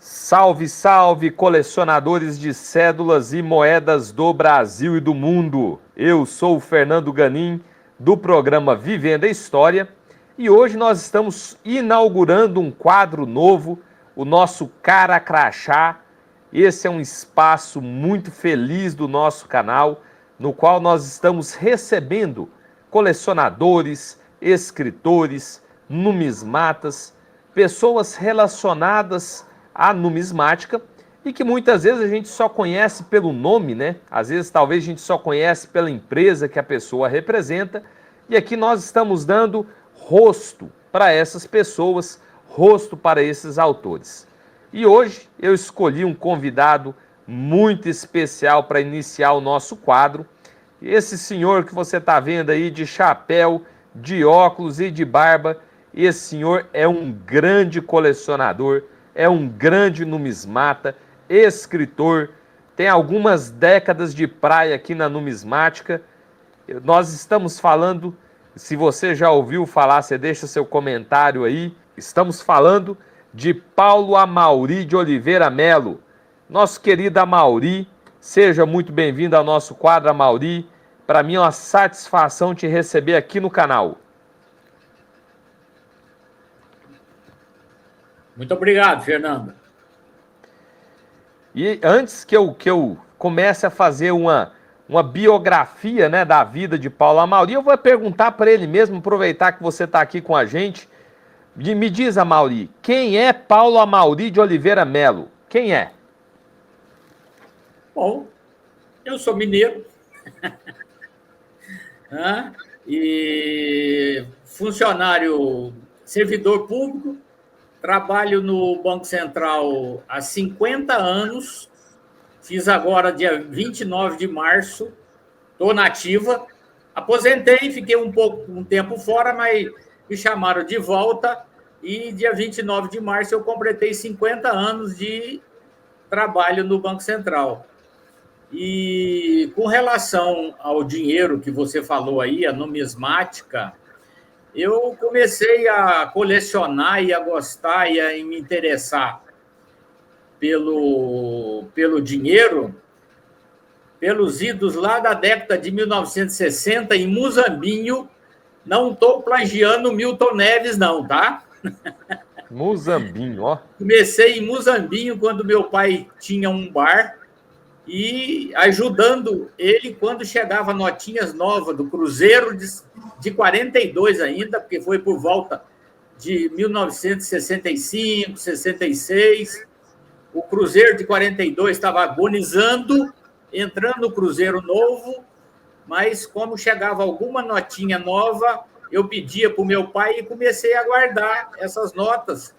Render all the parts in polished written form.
Salve, salve, colecionadores de cédulas e moedas do Brasil e do mundo! Eu sou o Fernando Ganin, do programa Vivendo a História, e hoje nós estamos inaugurando um quadro novo, o nosso Cara Crachá. Esse é um espaço muito feliz do nosso canal, no qual nós estamos recebendo colecionadores, escritores, numismatas, pessoas relacionadas a numismática e que muitas vezes a gente só conhece pelo nome, né? Às vezes talvez a gente só conhece pela empresa que a pessoa representa, e aqui nós estamos dando rosto para essas pessoas, rosto para esses autores. E hoje eu escolhi um convidado muito especial para iniciar o nosso quadro. Esse senhor que você está vendo aí de chapéu, de óculos e de barba, esse senhor é um grande colecionador, é um grande numismata, escritor, tem algumas décadas de praia aqui na numismática. Nós estamos falando, se você já ouviu falar, você deixa seu comentário aí. Estamos falando de Paulo Amauri de Oliveira Melo. Nosso querido Amauri, seja muito bem-vindo ao nosso quadro, Amauri. Para mim é uma satisfação te receber aqui no canal. Muito obrigado, Fernando. E antes que eu comece a fazer uma biografia, né, da vida de Paulo Amauri, eu vou perguntar para ele mesmo, aproveitar que você está aqui com a gente. Me diz, Amauri, quem é Paulo Amauri de Oliveira Melo? Quem é? Bom, eu sou mineiro e funcionário, servidor público. Trabalho no Banco Central há 50 anos, fiz agora dia 29 de março, estou na ativa, aposentei, fiquei um tempo fora, mas me chamaram de volta e dia 29 de março eu completei 50 anos de trabalho no Banco Central. E com relação ao dinheiro que você falou aí, a numismática, eu comecei a colecionar e a gostar e a me interessar pelo dinheiro, pelos idos lá da década de 1960, em Muzambinho. Não estou plagiando Milton Neves, não, tá? Muzambinho, ó. Comecei em Muzambinho, quando meu pai tinha um bar, e ajudando ele quando chegava notinhas novas do Cruzeiro de 42 ainda, porque foi por volta de 1965, 66. O Cruzeiro de 42 estava agonizando, entrando no Cruzeiro novo, mas como chegava alguma notinha nova, eu pedia para o meu pai e comecei a guardar essas notas,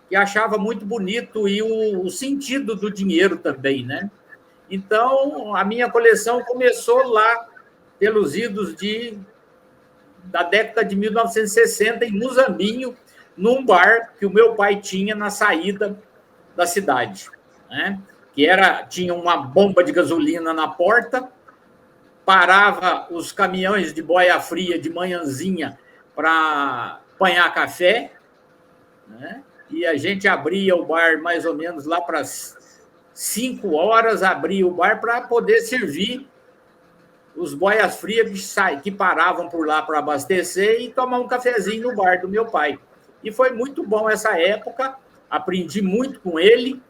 que achava muito bonito, e o sentido do dinheiro também, né? Então, a minha coleção começou lá, pelos idos da década de 1960, em Muzambinho, num bar que o meu pai tinha na saída da cidade, né? Tinha uma bomba de gasolina na porta, parava os caminhões de boia fria de manhãzinha para apanhar café, né? E a gente abria o bar mais ou menos lá para 5 horas, abria o bar para poder servir os boias frias que paravam por lá para abastecer e tomar um cafezinho no bar do meu pai. E foi muito bom essa época, aprendi muito com ele,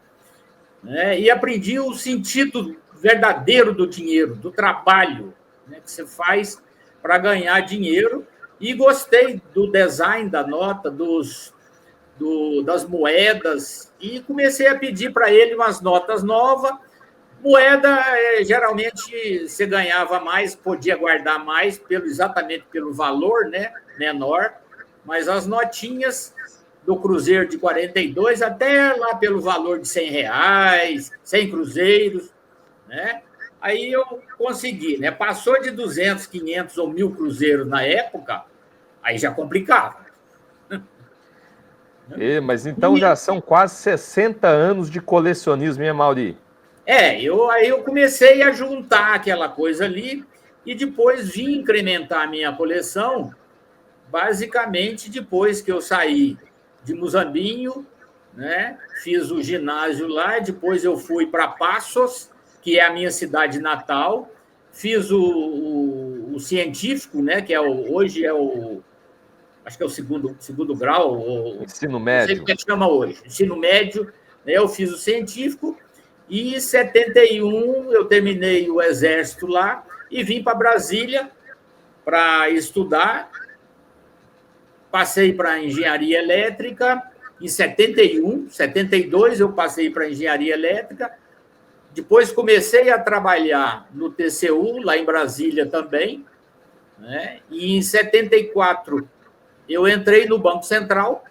né? E aprendi o sentido verdadeiro do dinheiro, do trabalho, né, que você faz para ganhar dinheiro, e gostei do design da nota, das moedas, e comecei a pedir para ele umas notas novas. Moeda, geralmente, você ganhava mais, podia guardar mais, exatamente pelo valor, né, menor, mas as notinhas do Cruzeiro de 42, até lá pelo valor de R$100, 100 cruzeiros, né? Aí eu consegui, né? Passou de 200, 500 ou 1.000 cruzeiros na época, aí já complicava. Mas então já são quase 60 anos de colecionismo, hein, Amauri? Aí eu comecei a juntar aquela coisa ali e depois vim incrementar a minha coleção, basicamente depois que eu saí de Muzambinho, né? Fiz o ginásio lá, depois eu fui para Passos, que é a minha cidade natal, fiz o científico, né? Que hoje é acho que é o segundo grau, Ensino não sei médio. como é que chama hoje, ensino médio, né? Eu fiz o científico, e em 71 eu terminei o exército lá e vim para Brasília para estudar. Passei para engenharia elétrica em 71, 72 eu passei para engenharia elétrica. Depois comecei a trabalhar no TCU, lá em Brasília também, né? E em 74 eu entrei no Banco Central,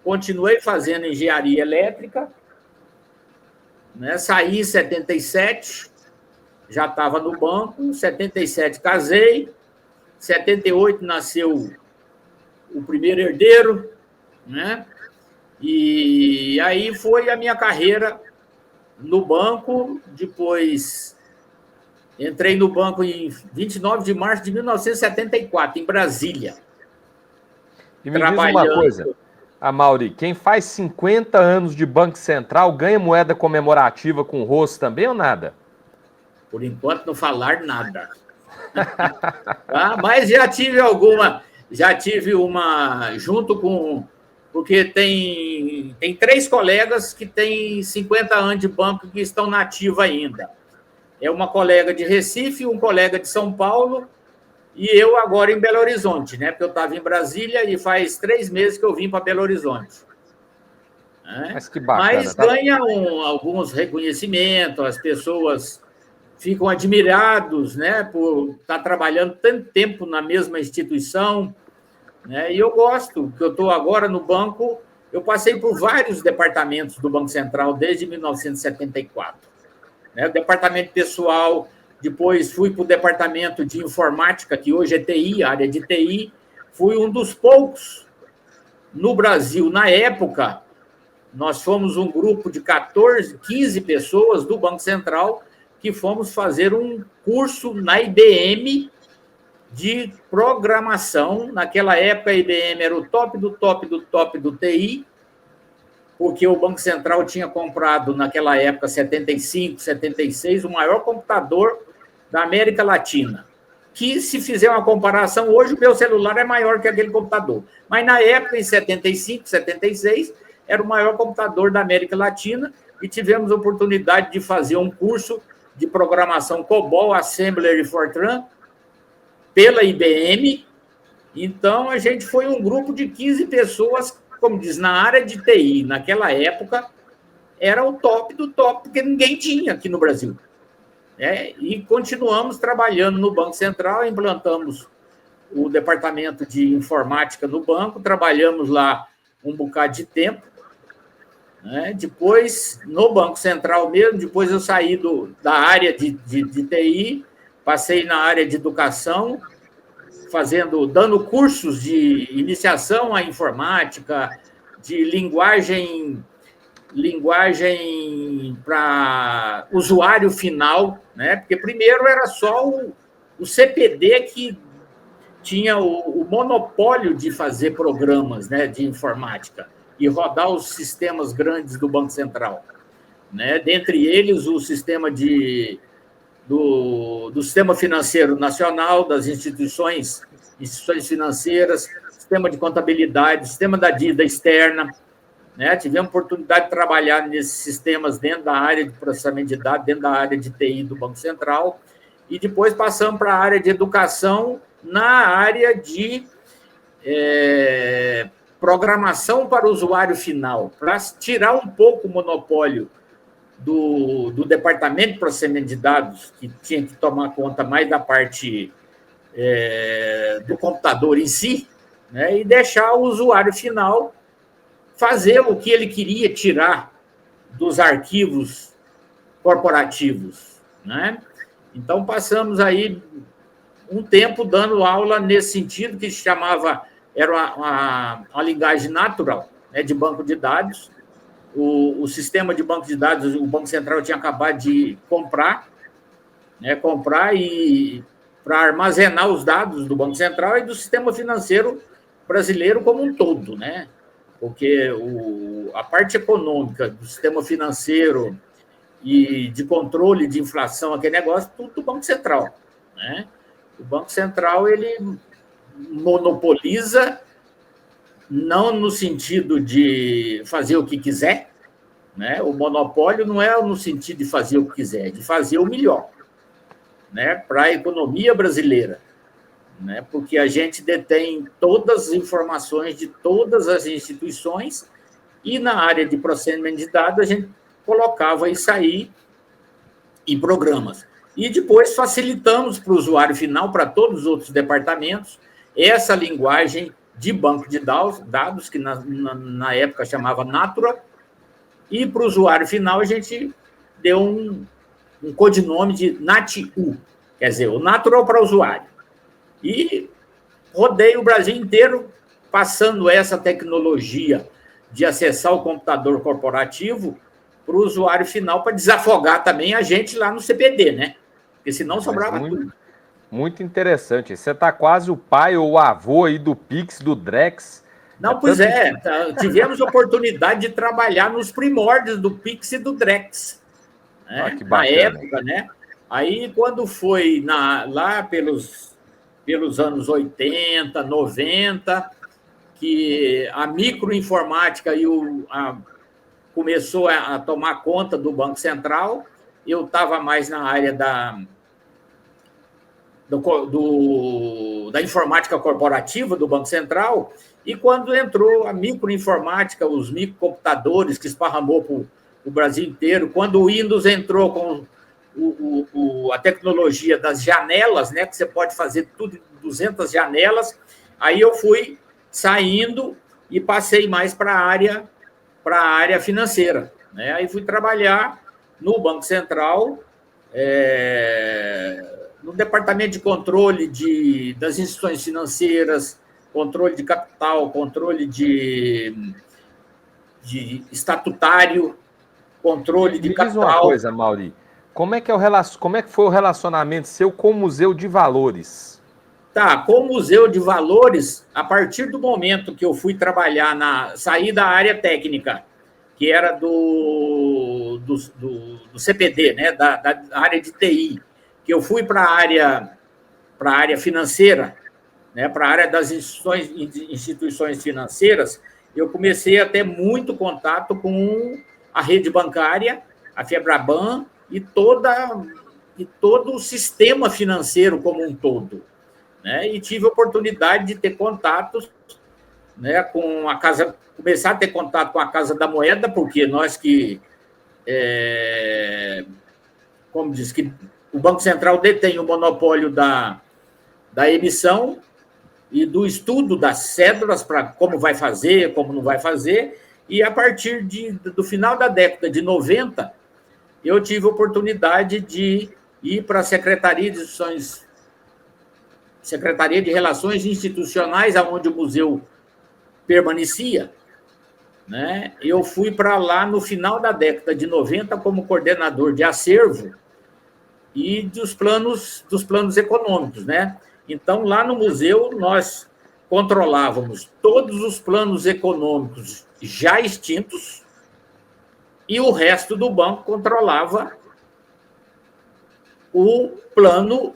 continuei fazendo engenharia elétrica, né? Saí em 77, já estava no banco, em 77 casei, em 78 nasceu o primeiro herdeiro, né? E aí foi a minha carreira no banco. Depois entrei no banco em 29 de março de 1974, em Brasília. E me diz uma coisa, Amaury, quem faz 50 anos de Banco Central ganha moeda comemorativa com o rosto também ou nada? Por enquanto não falar nada. Mas já tive uma, junto com, porque tem 3 colegas que têm 50 anos de banco que estão na ativa ainda. É uma colega de Recife, um colega de São Paulo e eu agora em Belo Horizonte, né? Porque eu estava em Brasília e faz 3 meses que eu vim para Belo Horizonte. Mas que bacana. Mas ganham alguns reconhecimentos, as pessoas ficam admirados, né, por estar trabalhando tanto tempo na mesma instituição, né? E eu gosto, porque eu estou agora no banco, eu passei por vários departamentos do Banco Central desde 1974, né? O departamento pessoal, depois fui para o departamento de informática, que hoje é TI, área de TI, fui um dos poucos no Brasil, na época, nós fomos um grupo de 14, 15 pessoas do Banco Central que fomos fazer um curso na IBM de programação. Naquela época, a IBM era o top do top do top do TI, porque o Banco Central tinha comprado, naquela época, 75, 76, o maior computador da América Latina. Que, se fizer uma comparação, hoje o meu celular é maior que aquele computador. Mas, na época, em 75, 76, era o maior computador da América Latina e tivemos a oportunidade de fazer um curso de programação COBOL, Assembler e Fortran, pela IBM. Então, a gente foi um grupo de 15 pessoas, como diz, na área de TI. Naquela época, era o top do top, porque ninguém tinha aqui no Brasil. E continuamos trabalhando no Banco Central, implantamos o departamento de informática no banco, trabalhamos lá um bocado de tempo. Depois, no Banco Central mesmo, depois eu saí da área de TI, passei na área de educação, dando cursos de iniciação à informática, de linguagem para usuário final, né? Porque primeiro era só o CPD que tinha o monopólio de fazer programas, né, de informática e rodar os sistemas grandes do Banco Central, né? Dentre eles o sistema do Sistema Financeiro Nacional, das instituições financeiras, sistema de contabilidade, sistema da dívida externa, né? Tivemos oportunidade de trabalhar nesses sistemas dentro da área de processamento de dados, dentro da área de TI do Banco Central, e depois passamos para a área de educação, na área de programação para o usuário final, para tirar um pouco o monopólio do departamento de processamento de dados, que tinha que tomar conta mais da parte do computador em si, né, e deixar o usuário final fazer o que ele queria tirar dos arquivos corporativos, né? Então, passamos aí um tempo dando aula nesse sentido, que se chamava, era uma linguagem natural, né, de banco de dados. O sistema de banco de dados, o Banco Central tinha acabado de comprar, né, para armazenar os dados do Banco Central e do sistema financeiro brasileiro como um todo, né? porque a parte econômica do sistema financeiro e de controle de inflação, aquele negócio, tudo do Banco Central, né? O Banco Central, ele monopoliza, não no sentido de fazer o que quiser, né? O monopólio não é no sentido de fazer o que quiser, é de fazer o melhor, né? Para a economia brasileira, né? Porque a gente detém todas as informações de todas as instituições e na área de processamento de dados a gente colocava isso aí em programas. E depois facilitamos para o usuário final, para todos os outros departamentos, essa linguagem de banco de dados, que na época chamava Natura, e para o usuário final a gente deu um codinome de NAT-U, quer dizer, o Natural para o usuário. E rodei o Brasil inteiro passando essa tecnologia de acessar o computador corporativo para o usuário final, para desafogar também a gente lá no CPD, né? Porque senão sobrava tudo. Muito interessante. Você está quase o pai ou o avô aí do Pix, do Drex. Não, pois é. Tivemos oportunidade de trabalhar nos primórdios do Pix e do Drex. Né? Que na época, né? Aí, quando foi lá pelos anos 80, 90, que a microinformática começou a tomar conta do Banco Central, eu estava mais na área da informática corporativa do Banco Central, e quando entrou a microinformática, os microcomputadores que esparramou para o Brasil inteiro, quando o Windows entrou com a tecnologia das janelas, né, que você pode fazer tudo em 200 janelas, aí eu fui saindo e passei mais para a área financeira, né? Aí fui trabalhar no Banco Central, no departamento de controle das instituições financeiras, controle de capital, controle de estatutário, controle de capital. Me diz uma coisa, Mauri, como é que foi o relacionamento seu com o Museu de Valores? Tá, com o Museu de Valores, a partir do momento que eu fui trabalhar saí da área técnica, que era do CPD, né, da área de TI, que eu fui para a área financeira, né, para a área das instituições financeiras, eu comecei a ter muito contato com a rede bancária, a Febraban e todo o sistema financeiro como um todo, né? E tive a oportunidade de ter contatos, né, com a Casa, começar a ter contato com a Casa da Moeda, porque nós como diz, que o Banco Central detém o monopólio da emissão e do estudo das cédulas para como vai fazer, como não vai fazer, e a partir do final da década de 90, eu tive a oportunidade de ir para a Secretaria de Relações Institucionais, onde o museu permanecia, né? Eu fui para lá no final da década de 90 como coordenador de acervo e dos planos econômicos, né? Então, lá no museu, nós controlávamos todos os planos econômicos já extintos e o resto do banco controlava o plano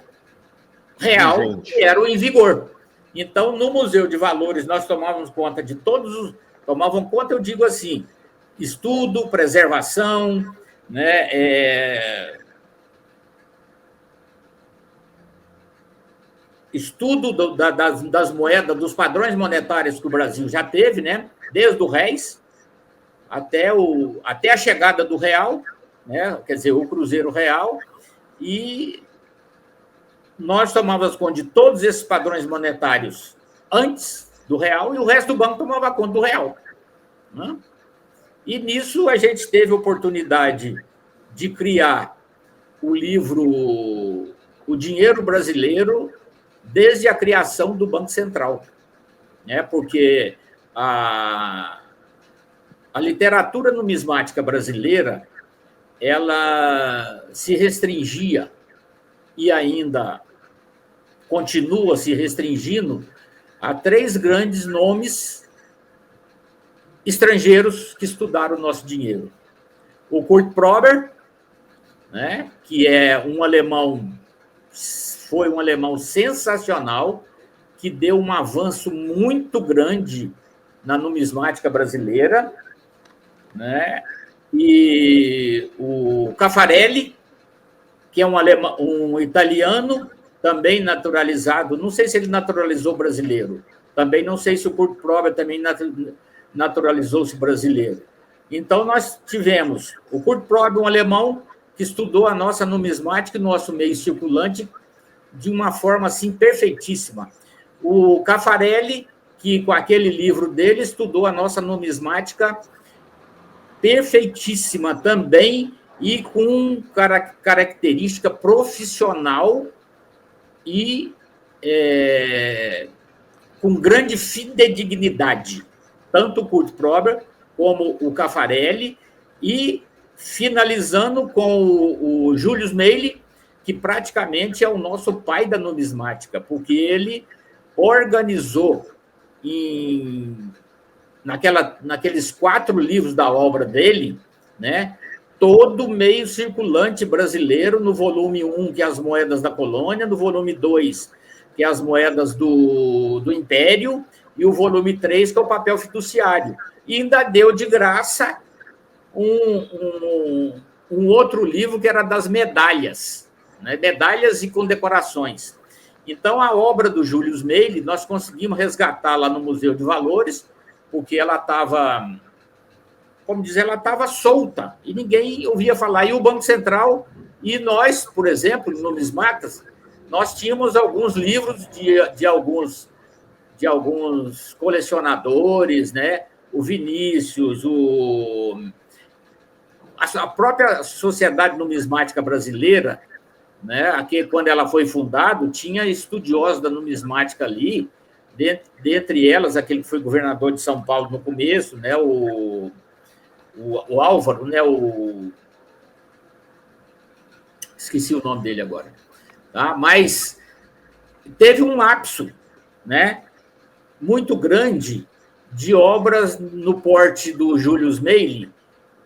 real, que era o em vigor. Então, no Museu de Valores, nós tomávamos conta de tomavam conta, eu digo assim, estudo, preservação, né, estudo das moedas, dos padrões monetários que o Brasil já teve, né, desde o réis até a chegada do real, né, quer dizer, o cruzeiro real, e nós tomávamos conta de todos esses padrões monetários antes do real e o resto do banco tomava conta do real, né? E nisso a gente teve a oportunidade de criar o livro O Dinheiro Brasileiro desde a criação do Banco Central, né? Porque a literatura numismática brasileira ela se restringia e ainda continua se restringindo a 3 grandes nomes estrangeiros que estudaram o nosso dinheiro. O Kurt Prober, né, que é um alemão, foi um alemão sensacional, que deu um avanço muito grande na numismática brasileira, né? E o Caffarelli, que é um italiano, também naturalizado, não sei se ele naturalizou brasileiro, também não sei se o Kurt Prober também naturalizou-se brasileiro. Então, nós tivemos o Kurt Prober, um alemão, que estudou a nossa numismática, nosso meio circulante, de uma forma assim perfeitíssima. O Caffarelli, que com aquele livro dele estudou a nossa numismática perfeitíssima também e com característica profissional e com grande fidedignidade, tanto o Kurt Prober como o Caffarelli, e finalizando com o Julius Meili, que praticamente é o nosso pai da numismática, porque ele organizou naqueles 4 livros da obra dele, né, todo o meio circulante brasileiro, no volume 1, que é as moedas da colônia, no volume 2, que é as moedas do Império, e o volume 3, que é o papel fiduciário. E ainda deu de graça um outro livro que era das medalhas, né, medalhas e condecorações. Então, a obra do Julius Meili, nós conseguimos resgatar lá no Museu de Valores, porque ela estava, como dizer, ela estava solta, e ninguém ouvia falar. E o Banco Central, e nós, por exemplo, numismatas, nós tínhamos alguns livros de alguns colecionadores, né? O Vinícius, a própria Sociedade Numismática Brasileira, né? Aqui, quando ela foi fundada, tinha estudiosos da numismática ali, dentre elas, aquele que foi governador de São Paulo no começo, né? O Álvaro, né? Esqueci o nome dele agora. Tá? Mas teve um lapso, né, muito grande de obras no porte do Julius Meili,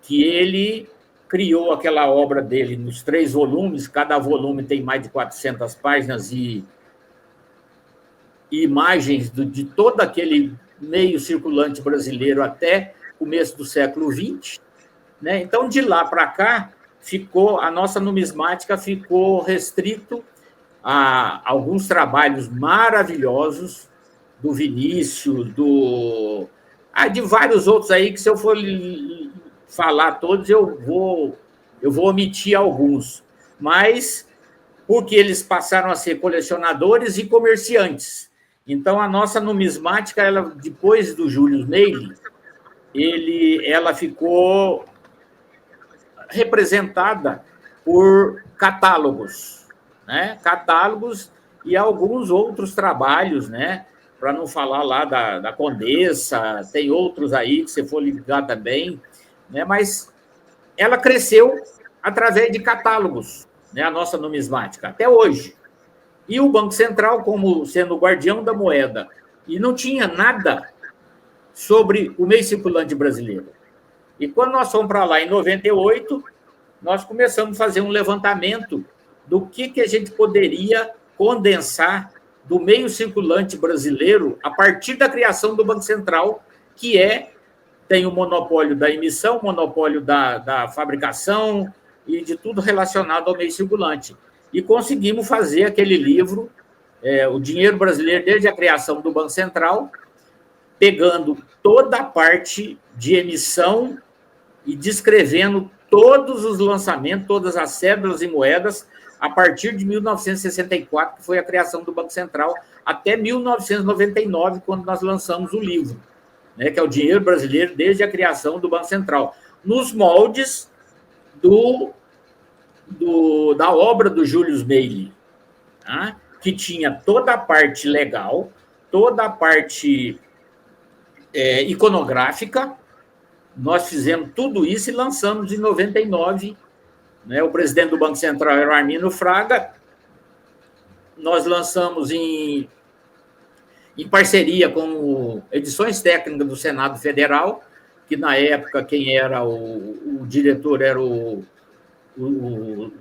que ele criou aquela obra dele nos 3 volumes, cada volume tem mais de 400 páginas e imagens de todo aquele meio circulante brasileiro até começo do século XX, né? Então, de lá para cá, a nossa numismática ficou restrito a alguns trabalhos maravilhosos do Vinícius, de vários outros aí, que se eu for falar todos, eu vou omitir alguns, mas porque eles passaram a ser colecionadores e comerciantes. Então, a nossa numismática, ela, depois do Julius Meili, ela ficou representada por catálogos, né? Catálogos e alguns outros trabalhos, né? Para não falar lá da Condessa, tem outros aí que você for ligar também, né? Mas ela cresceu através de catálogos, né? A nossa numismática, até hoje. E o Banco Central, como sendo o guardião da moeda, e não tinha nada sobre o meio circulante brasileiro. E quando nós fomos para lá em 98, nós começamos a fazer um levantamento do que a gente poderia condensar do meio circulante brasileiro a partir da criação do Banco Central, que tem o monopólio da emissão, o monopólio da fabricação e de tudo relacionado ao meio circulante. E conseguimos fazer aquele livro, O Dinheiro Brasileiro desde a criação do Banco Central, pegando toda a parte de emissão e descrevendo todos os lançamentos, todas as cédulas e moedas, a partir de 1964, que foi a criação do Banco Central, até 1999, quando nós lançamos o livro, né, que é o Dinheiro Brasileiro desde a criação do Banco Central, nos moldes da obra do Julius Meili, tá? Que tinha toda a parte legal, toda a parte iconográfica. Nós fizemos tudo isso e lançamos em 99, né? O presidente do Banco Central era o Arminio Fraga. Nós lançamos em parceria com Edições Técnicas do Senado Federal, que na época quem era o diretor era o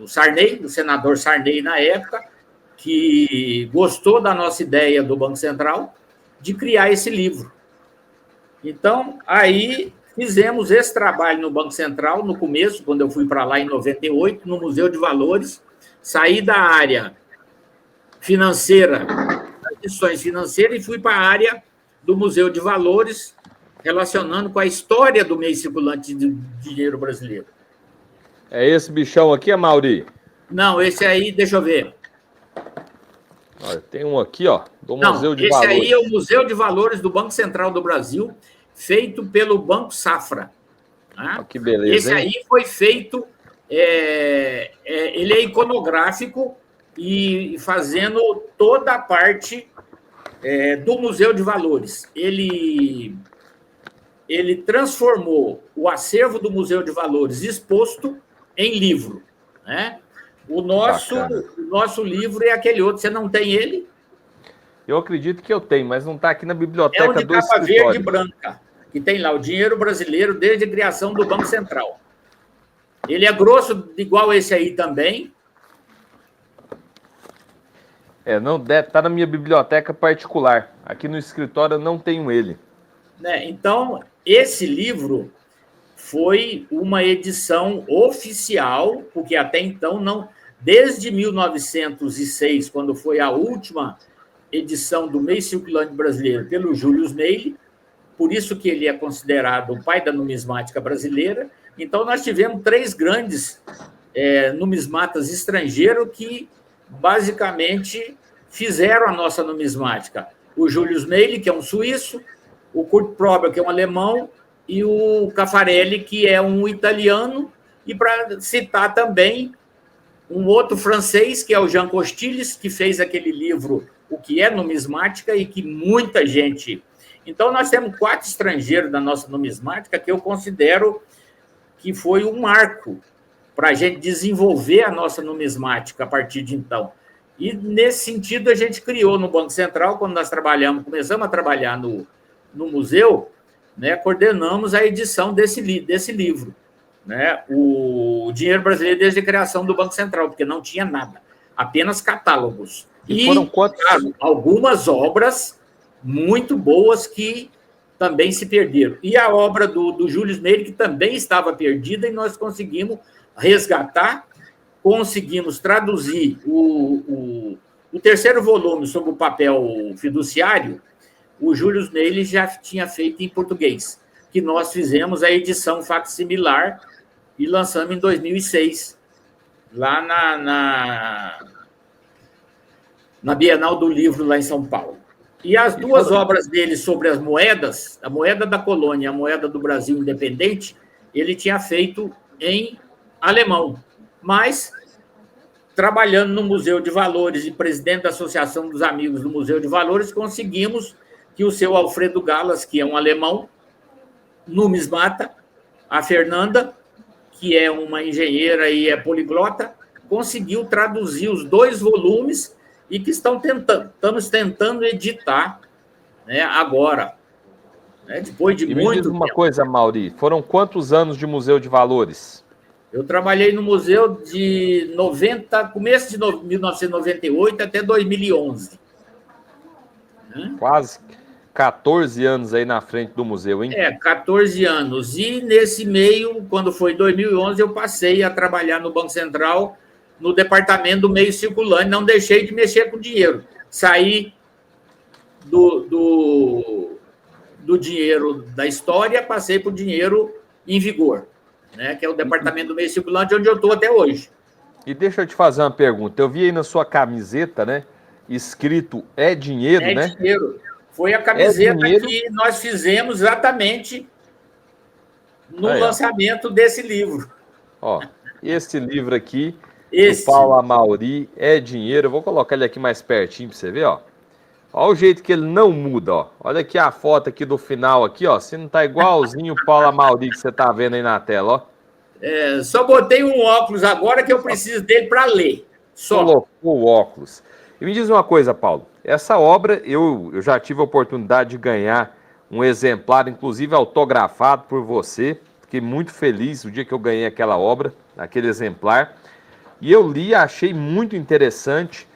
Sarney, o senador Sarney na época, que gostou da nossa ideia do Banco Central de criar esse livro. Então, aí fizemos esse trabalho no Banco Central, no começo, quando eu fui para lá em 98, no Museu de Valores, saí da área financeira, das instituições financeiras, e fui para a área do Museu de Valores, relacionando com a história do meio circulante de dinheiro brasileiro. É esse bichão aqui, Amaury? Não, esse aí, deixa eu ver. Olha, tem um aqui, ó, do Museu de Valores. Esse aí é o Museu de Valores do Banco Central do Brasil, feito pelo Banco Safra. Né? Oh, que beleza, esse aí foi feito, ele é iconográfico e fazendo toda a parte do Museu de Valores. Ele transformou o acervo do Museu de Valores exposto em livro. Né? O nosso livro é aquele outro. Você não tem ele? Eu acredito que eu tenho, mas não está aqui na biblioteca do escritório. É um de capa verde e branca, que tem lá o dinheiro brasileiro desde a criação do Banco Central. Ele é grosso, igual esse aí também. Não, está na minha biblioteca particular. Aqui no escritório eu não tenho ele. Então, esse livro foi uma edição oficial, porque até então não... Desde 1906, quando foi a última edição do Meio Circulante Brasileiro pelo Julius Meili, por isso que ele é considerado o pai da numismática brasileira. Então, nós tivemos 3 grandes numismatas estrangeiros que, basicamente, fizeram a nossa numismática. O Julius Meili, que é um suíço, o Kurt Prober, que é um alemão, e o Caffarelli, que é um italiano, e para citar também um outro francês, que é o Jean Costilles, que fez aquele livro O que é Numismática, e que muita gente... Então, nós temos 4 estrangeiros da nossa numismática que eu considero que foi um marco para a gente desenvolver a nossa numismática a partir de então. E, nesse sentido, a gente criou no Banco Central, quando nós começamos a trabalhar no museu, né, coordenamos a edição desse livro, né, o Dinheiro Brasileiro desde a criação do Banco Central, porque não tinha nada, apenas catálogos. E foram quantos? Claro, algumas obras muito boas que também se perderam. E a obra do Julius Meili, que também estava perdida, e nós conseguimos resgatar, conseguimos traduzir o 3º volume sobre o papel fiduciário. O Julius Meili já tinha feito em português, que nós fizemos a edição facsimilar e lançamos em 2006, lá na Bienal do Livro, lá em São Paulo. E as 2 obras dele sobre as moedas, a moeda da colônia e a moeda do Brasil independente, ele tinha feito em alemão, mas, trabalhando no Museu de Valores e presidente da Associação dos Amigos do Museu de Valores, conseguimos que o seu Alfredo Galas, que é um alemão, numismata, a Fernanda, que é uma engenheira e é poliglota, conseguiu traduzir os 2 volumes e que estamos tentando editar, né, agora, né, depois de muito tempo. Me diz uma coisa, Amaury, foram quantos anos de Museu de Valores? Eu trabalhei no museu de começo de 1998 até 2011. Quase 14 anos aí na frente do museu, hein? 14 anos. E nesse meio, quando foi 2011, eu passei a trabalhar no Banco Central, no departamento do meio circulante, não deixei de mexer com dinheiro. Saí do dinheiro da história, passei para o dinheiro em vigor, né, que é o departamento do meio circulante, onde eu estou até hoje. E deixa eu te fazer uma pergunta. Eu vi aí na sua camiseta, né, escrito "É dinheiro", né? É dinheiro. Foi a camiseta que nós fizemos exatamente no lançamento desse livro. Ó, esse livro aqui, do Paulo Amaury, "É dinheiro". Eu vou colocar ele aqui mais pertinho para você ver, ó. Olha o jeito que ele não muda, ó. Olha aqui a foto aqui do final aqui, ó. Se não tá igualzinho o Paulo Amaury que você tá vendo aí na tela, ó. Só botei um óculos agora que eu preciso dele para ler. Só. Colocou o óculos. E me diz uma coisa, Paulo. Essa obra, eu já tive a oportunidade de ganhar um exemplar, inclusive autografado por você. Fiquei muito feliz o dia que eu ganhei aquela obra, aquele exemplar. E eu li, achei muito interessante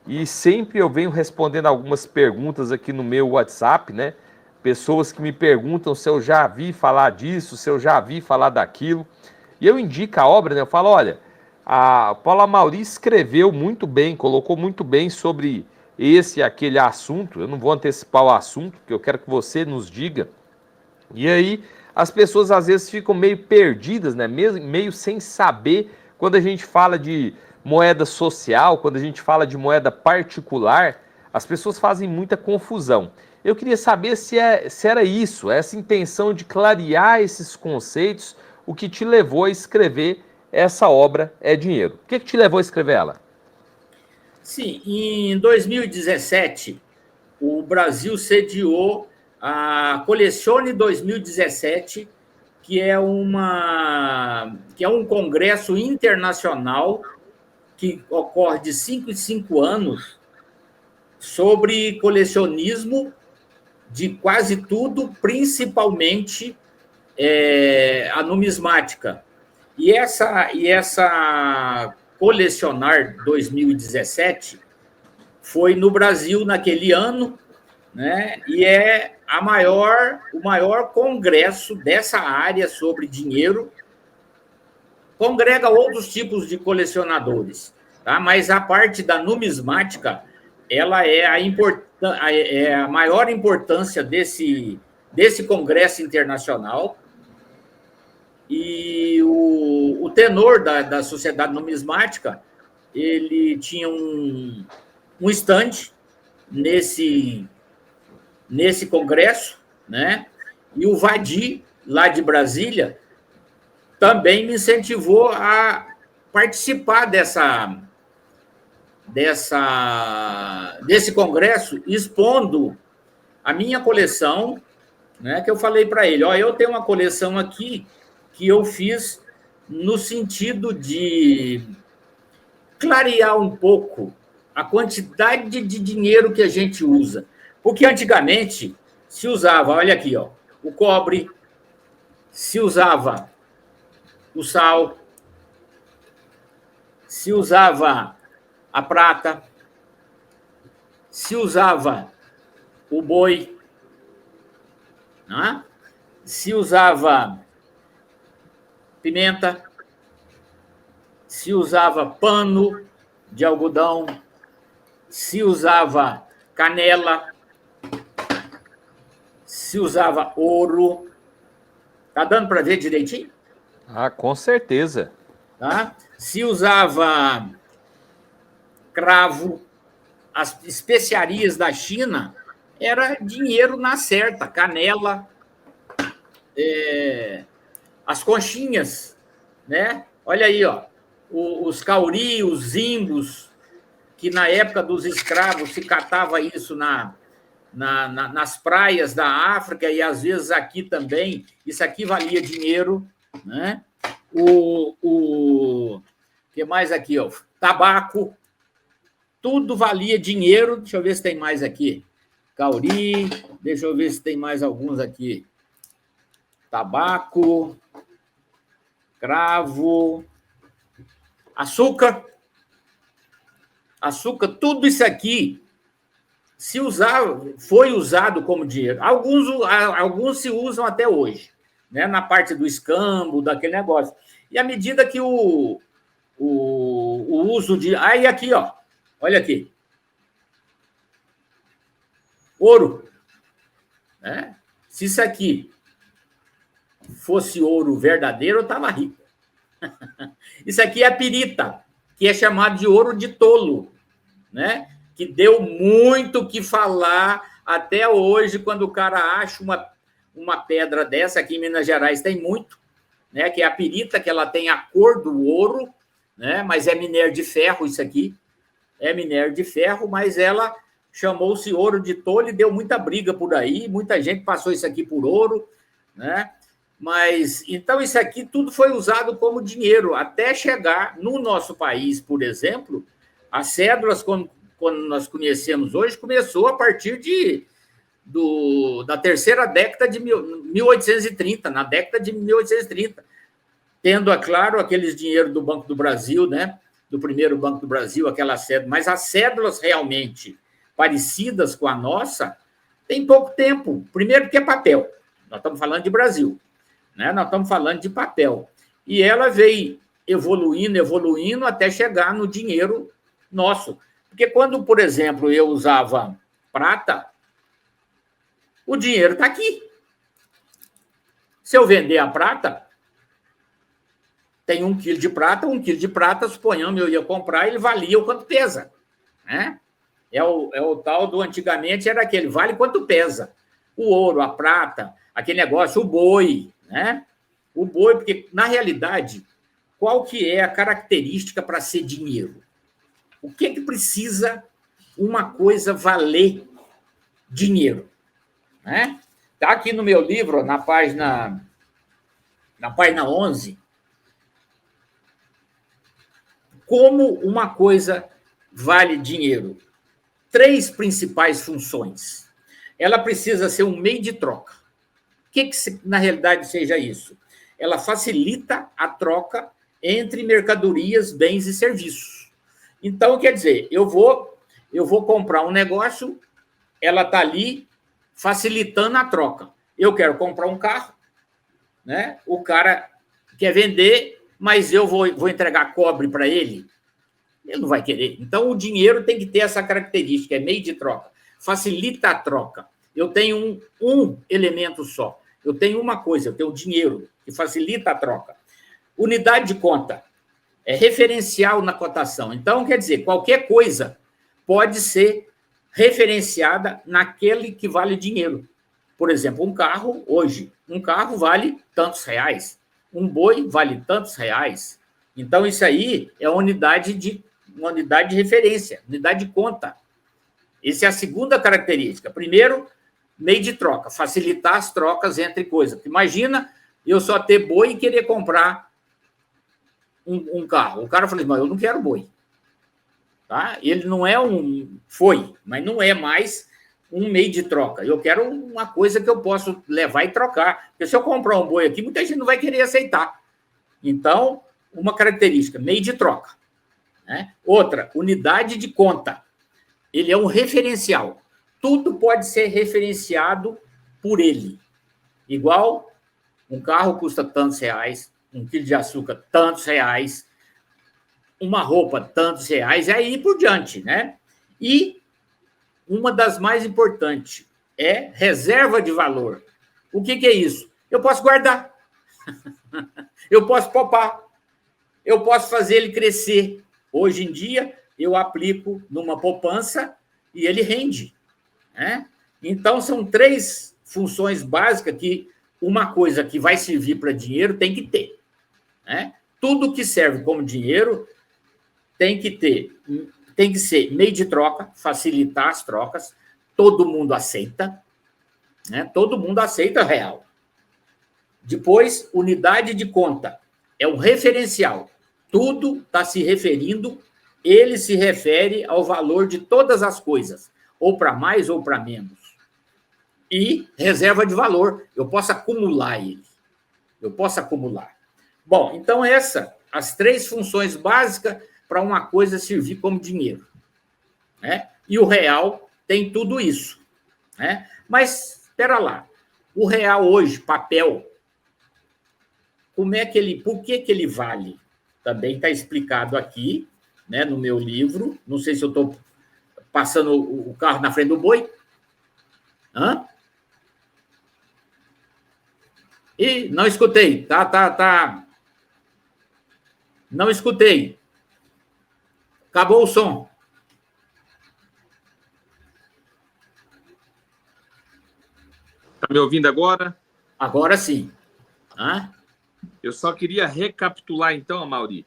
e sempre eu venho respondendo algumas perguntas aqui no meu WhatsApp, né? Pessoas que me perguntam se eu já vi falar disso, se eu já vi falar daquilo. E eu indico a obra, né? Eu falo, olha, a Paula Mauri escreveu muito bem, colocou muito bem sobre esse e aquele assunto. Eu não vou antecipar o assunto, porque eu quero que você nos diga. E aí as pessoas às vezes ficam meio perdidas, né? Meio sem saber quando a gente fala de moeda social, quando a gente fala de moeda particular, as pessoas fazem muita confusão. Eu queria saber se era isso, essa intenção de clarear esses conceitos, o que te levou a escrever essa obra É Dinheiro. O que te levou a escrever ela? Sim, em 2017, o Brasil sediou a Colecione 2017, que é um congresso internacional que ocorre de 5 em 5 anos sobre colecionismo de quase tudo, principalmente a numismática. E essa Colecionar 2017 foi no Brasil naquele ano, né? E é o maior congresso dessa área sobre dinheiro. Congrega outros tipos de colecionadores, tá? Mas a parte da numismática, ela é a maior importância desse congresso internacional. E o tenor da Sociedade Numismática, ele tinha um stand nesse congresso, né? E o Vadi, lá de Brasília, também me incentivou a participar desse congresso, expondo a minha coleção, né? Que eu falei para ele, ó, eu tenho uma coleção aqui que eu fiz no sentido de clarear um pouco a quantidade de dinheiro que a gente usa. Porque antigamente se usava, olha aqui, ó, o cobre, se usava o sal, se usava a prata, se usava o boi, né? Se usava pimenta, se usava pano de algodão, se usava canela, se usava ouro. Tá dando para ver direitinho? Ah, com certeza. Tá? Se usava cravo, as especiarias da China, era dinheiro na certa, canela, as conchinhas, né? Olha aí, ó, os cauri, os zimbos, que na época dos escravos se catava isso nas praias da África e às vezes aqui também, isso aqui valia dinheiro, né? O que mais aqui, ó? Tabaco, tudo valia dinheiro. Deixa eu ver se tem mais aqui. Cauri, deixa eu ver se tem mais alguns aqui. Tabaco, cravo, açúcar, tudo isso aqui foi usado como dinheiro. Alguns se usam até hoje, né? Na parte do escambo, daquele negócio. E à medida que o uso de... Aí aqui, ó, olha aqui. Ouro. Né? Se isso aqui fosse ouro verdadeiro, eu estava rico. Isso aqui é a pirita, que é chamado de ouro de tolo, né? Que deu muito o que falar até hoje, quando o cara acha uma pedra dessa, aqui em Minas Gerais tem muito, né? Que é a pirita, que ela tem a cor do ouro, né? Mas é minério de ferro isso aqui, é minério de ferro, mas ela chamou-se ouro de tolo e deu muita briga por aí, muita gente passou isso aqui por ouro, né? Mas, então, isso aqui tudo foi usado como dinheiro, até chegar no nosso país, por exemplo, as cédulas, quando nós conhecemos hoje, começou a partir da terceira década de 1830, na década de 1830, tendo, é claro, aqueles dinheiro do Banco do Brasil, né? Do primeiro Banco do Brasil, aquela cédula, mas as cédulas realmente parecidas com a nossa tem pouco tempo. Primeiro porque é papel, nós estamos falando de Brasil, né? Nós estamos falando de papel. E ela veio evoluindo até chegar no dinheiro nosso. Porque quando, por exemplo, eu usava prata, o dinheiro está aqui. Se eu vender a prata, tem 1 quilo de prata, 1 quilo de prata, suponhamos eu ia comprar, ele valia o quanto pesa. Né? É o tal do antigamente, era aquele, vale quanto pesa. O ouro, a prata, aquele negócio, o boi. Né? O boi, porque, na realidade, qual que é a característica para ser dinheiro? O que precisa uma coisa valer dinheiro? Né? Está aqui no meu livro, na página 11, como uma coisa vale dinheiro. 3 principais funções. Ela precisa ser um meio de troca. O que na realidade seja isso? Ela facilita a troca entre mercadorias, bens e serviços. Então, quer dizer, eu vou comprar um negócio, ela está ali facilitando a troca. Eu quero comprar um carro, né? O cara quer vender, mas eu vou entregar cobre para ele. Ele não vai querer. Então, o dinheiro tem que ter essa característica, é meio de troca. Facilita a troca. Eu tenho um elemento só. Eu tenho uma coisa, eu tenho o dinheiro, que facilita a troca. Unidade de conta é referencial na cotação. Então, quer dizer, qualquer coisa pode ser referenciada naquele que vale dinheiro. Por exemplo, um carro, hoje, um carro vale tantos reais. Um boi vale tantos reais. Então, isso aí é uma unidade de referência, unidade de conta. Essa é a segunda característica. Primeiro, meio de troca, facilitar as trocas entre coisas. Imagina eu só ter boi e querer comprar um carro. O cara falou, mas eu não quero boi. Tá? Ele não é mas não é mais um meio de troca. Eu quero uma coisa que eu posso levar e trocar. Porque se eu comprar um boi aqui, muita gente não vai querer aceitar. Então, uma característica, meio de troca. Né? Outra, unidade de conta. Ele é um referencial. Tudo pode ser referenciado por ele. Igual, um carro custa tantos reais, 1 quilo de açúcar, tantos reais, uma roupa, tantos reais, e aí por diante, né? E uma das mais importantes é reserva de valor. O que é isso? Eu posso guardar, eu posso poupar, eu posso fazer ele crescer. Hoje em dia, eu aplico numa poupança e ele rende. Né? Então, são 3 funções básicas que uma coisa que vai servir para dinheiro tem que ter. Né? Tudo que serve como dinheiro tem que ser meio de troca, facilitar as trocas, todo mundo aceita, né? Todo mundo aceita real. Depois, unidade de conta, é um referencial, tudo está se referindo, ele se refere ao valor de todas as coisas, ou para mais ou para menos. E reserva de valor, eu posso acumular ele, Bom, então as 3 funções básicas para uma coisa servir como dinheiro. Né? E o real tem tudo isso. Né? Mas, espera lá, o real hoje, papel, por que ele vale? Também está explicado aqui, né, no meu livro. Não sei se eu estou passando o carro na frente do boi. Hã? Ih, não escutei. Tá. Não escutei. Acabou o som. Está me ouvindo agora? Agora sim. Hã? Eu só queria recapitular, então, Amaury,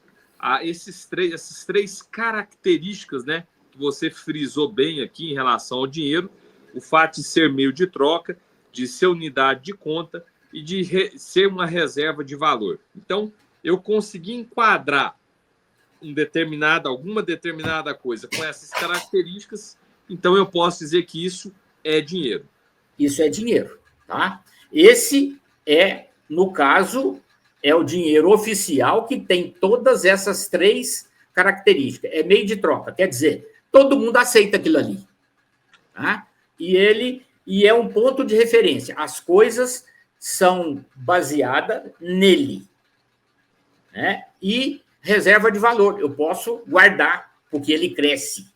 essas três características, né, que você frisou bem aqui em relação ao dinheiro: o fato de ser meio de troca, de ser unidade de conta e de ser uma reserva de valor. Então, eu consegui enquadrar alguma determinada coisa com essas características, então eu posso dizer que isso é dinheiro. Isso é dinheiro, tá? Esse é, no caso, é o dinheiro oficial que tem todas essas 3 características. É meio de troca, quer dizer, todo mundo aceita aquilo ali. Tá? E é um ponto de referência. As coisas são baseadas nele. Né? E reserva de valor. Eu posso guardar, porque ele cresce.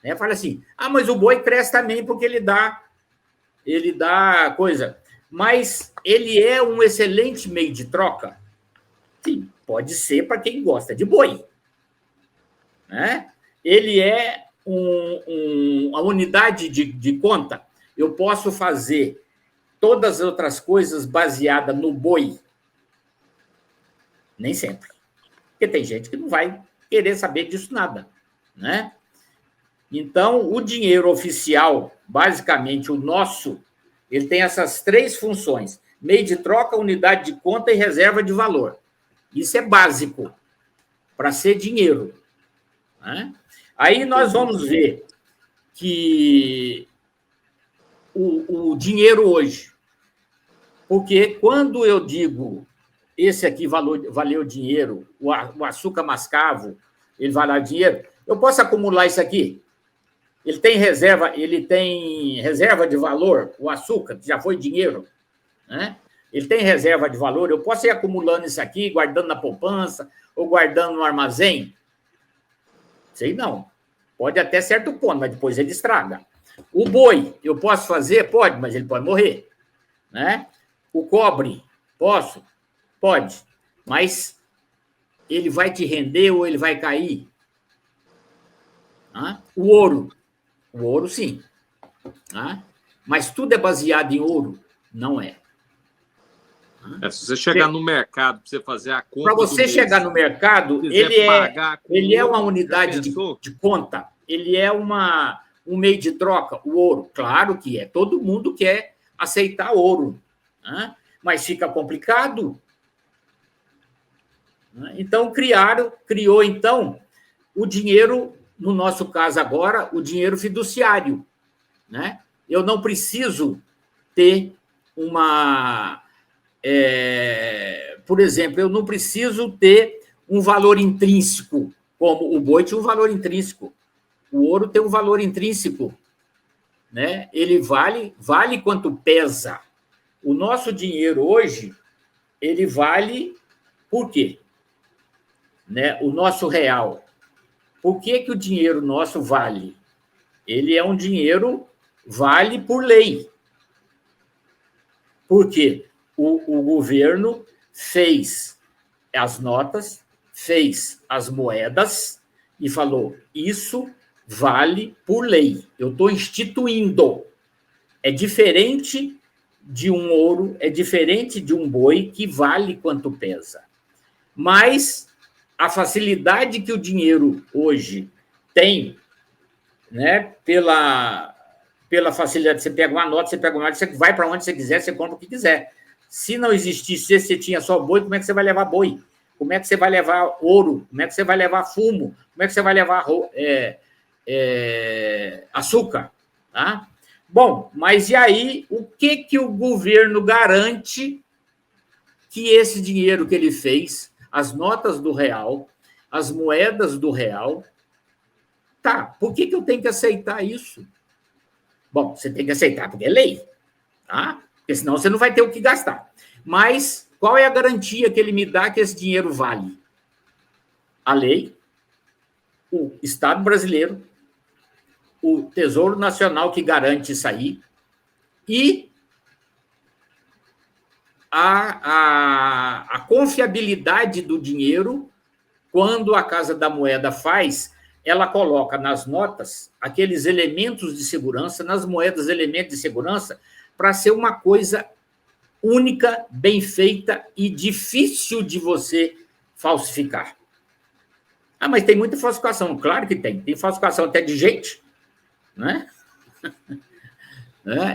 Né? Fala assim, mas o boi cresce também porque ele dá coisa. Mas ele é um excelente meio de troca? Sim, pode ser para quem gosta de boi. Né? Ele é uma unidade de conta. Eu posso fazer todas as outras coisas baseadas no boi? Nem sempre. Porque tem gente que não vai querer saber disso nada. Né? Então, o dinheiro oficial, basicamente o nosso, ele tem essas 3 funções: meio de troca, unidade de conta e reserva de valor. Isso é básico para ser dinheiro. Né? Aí nós vamos ver que o dinheiro hoje, porque quando eu digo esse aqui valeu dinheiro, o açúcar mascavo, ele vale dinheiro, eu posso acumular isso aqui? Ele tem reserva de valor, o açúcar, que já foi dinheiro, né? Ele tem reserva de valor, eu posso ir acumulando isso aqui, guardando na poupança ou guardando no armazém? Sei não. Pode até certo ponto, mas depois ele estraga. O boi, eu posso fazer? Pode, mas ele pode morrer. Né? O cobre, posso? Pode. Mas ele vai te render ou ele vai cair? O ouro, sim. Mas tudo é baseado em ouro? Não é. Se você chegar no mercado para você fazer a conta. Para você chegar no mercado, ele é uma unidade de conta, ele é um meio de troca, o ouro. Claro que é. Todo mundo quer aceitar ouro. Né? Mas fica complicado. Então, criou, então, o dinheiro, no nosso caso agora, o dinheiro fiduciário. Né? Eu não preciso ter por exemplo, eu não preciso ter um valor intrínseco, como o boi tinha um valor intrínseco. O ouro tem um valor intrínseco. Né? Ele vale quanto pesa. O nosso dinheiro hoje, ele vale por quê? Né? O nosso real. Por que o dinheiro nosso vale? Ele é um dinheiro, vale por lei. Por quê? O governo fez as notas, fez as moedas e falou, isso vale por lei. Eu estou instituindo. É diferente de um ouro, é diferente de um boi que vale quanto pesa. Mas a facilidade que o dinheiro hoje tem, né, pela facilidade, você pega uma nota, você vai para onde você quiser, você compra o que quiser. Se não existisse, se você tinha só boi, como é que você vai levar boi? Como é que você vai levar ouro? Como é que você vai levar fumo? Como é que você vai levar açúcar? Tá? Bom, mas e aí, o que o governo garante que esse dinheiro que ele fez, as notas do real, as moedas do real, por que eu tenho que aceitar isso? Bom, você tem que aceitar porque é lei, tá? Porque senão você não vai ter o que gastar. Mas qual é a garantia que ele me dá que esse dinheiro vale? A lei, o Estado brasileiro, o Tesouro Nacional que garante isso aí e a confiabilidade do dinheiro, quando a Casa da Moeda faz, ela coloca nas notas aqueles elementos de segurança, nas moedas elementos de segurança, para ser uma coisa única, bem feita e difícil de você falsificar. Mas tem muita falsificação. Claro que tem. Tem falsificação até de gente. Né?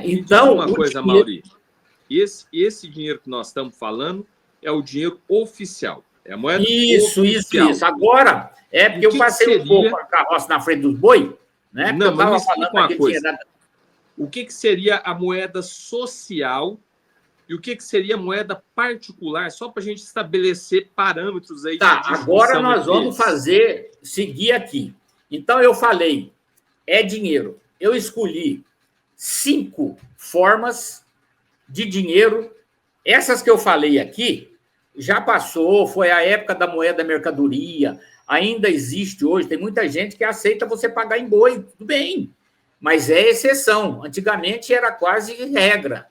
Então, uma coisa, Mauri. Esse dinheiro que nós estamos falando é o dinheiro oficial. É a moeda oficial. Isso. Agora, porque eu passei um pouco a carroça na frente dos boi, né? Não, mas me explica uma coisa. o que seria a moeda social e o que seria a moeda particular, só para a gente estabelecer parâmetros aí tá, de agora distinção nós vamos seguir aqui. Então, eu falei, é dinheiro. Eu escolhi 5 formas de dinheiro. Essas que eu falei aqui já passou, foi a época da moeda mercadoria, ainda existe hoje, tem muita gente que aceita você pagar em boi, tudo bem, mas é exceção. Antigamente era quase regra.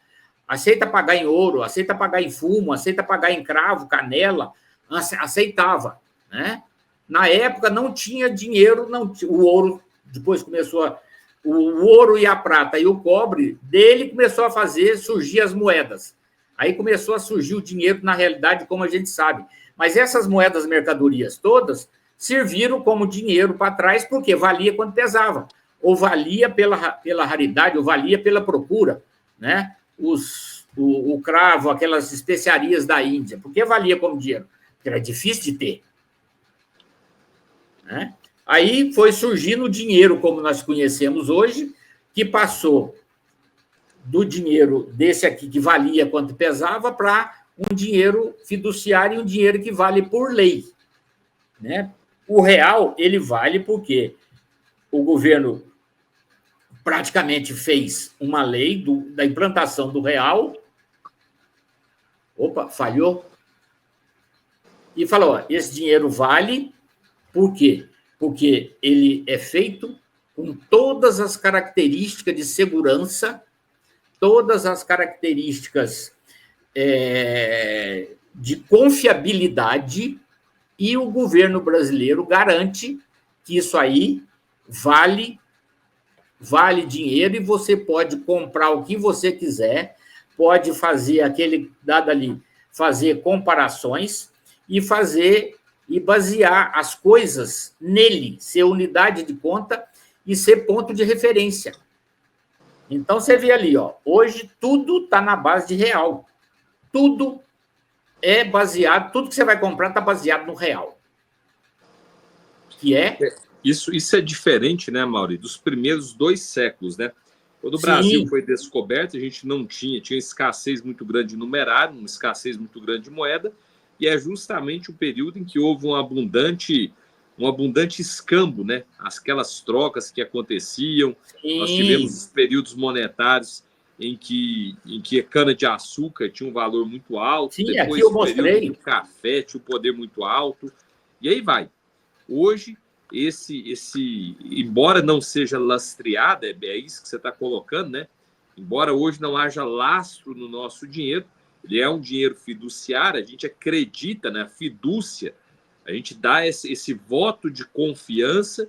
Aceita pagar em ouro, aceita pagar em fumo, aceita pagar em cravo, canela, aceitava, né? Na época não tinha dinheiro, o ouro, depois começou o ouro e a prata e o cobre, dele começou a surgir as moedas. Aí começou a surgir o dinheiro, na realidade, como a gente sabe. Mas essas moedas mercadorias todas serviram como dinheiro para trás, porque valia quanto pesava. Ou valia pela raridade, ou valia pela procura, né? O cravo, aquelas especiarias da Índia. Por que valia como dinheiro? Porque era difícil de ter. Né? Aí foi surgindo o dinheiro, como nós conhecemos hoje, que passou do dinheiro desse aqui, que valia quanto pesava, para um dinheiro fiduciário e um dinheiro que vale por lei. Né? O real, ele vale porque o governo praticamente fez uma lei da implantação do real. Opa, falhou. E falou, ó, esse dinheiro vale por quê? Porque ele é feito com todas as características de segurança, todas as características de confiabilidade, e o governo brasileiro garante que isso aí vale dinheiro e você pode comprar o que você quiser, pode fazer aquele dado ali, fazer comparações e basear as coisas nele, ser unidade de conta e ser ponto de referência. Então, você vê ali, ó, hoje tudo está na base de real. Tudo é baseado, tudo que você vai comprar está baseado no real. Que é... Isso é diferente, né, Mauri, dos primeiros 2 séculos, né? Quando o Brasil foi descoberto, a gente não tinha escassez muito grande de numerário, uma escassez muito grande de moeda, e é justamente o período em que houve um abundante escambo, né? Aquelas trocas que aconteciam. Sim. Nós tivemos os períodos monetários em que a cana-de-açúcar tinha um valor muito alto. Sim, depois aqui eu mostrei. O café tinha um poder muito alto. E aí vai. Hoje, embora não seja lastreado, é isso que você está colocando, né? Embora hoje não haja lastro no nosso dinheiro, ele é um dinheiro fiduciário, a gente acredita na fidúcia, a gente dá esse voto de confiança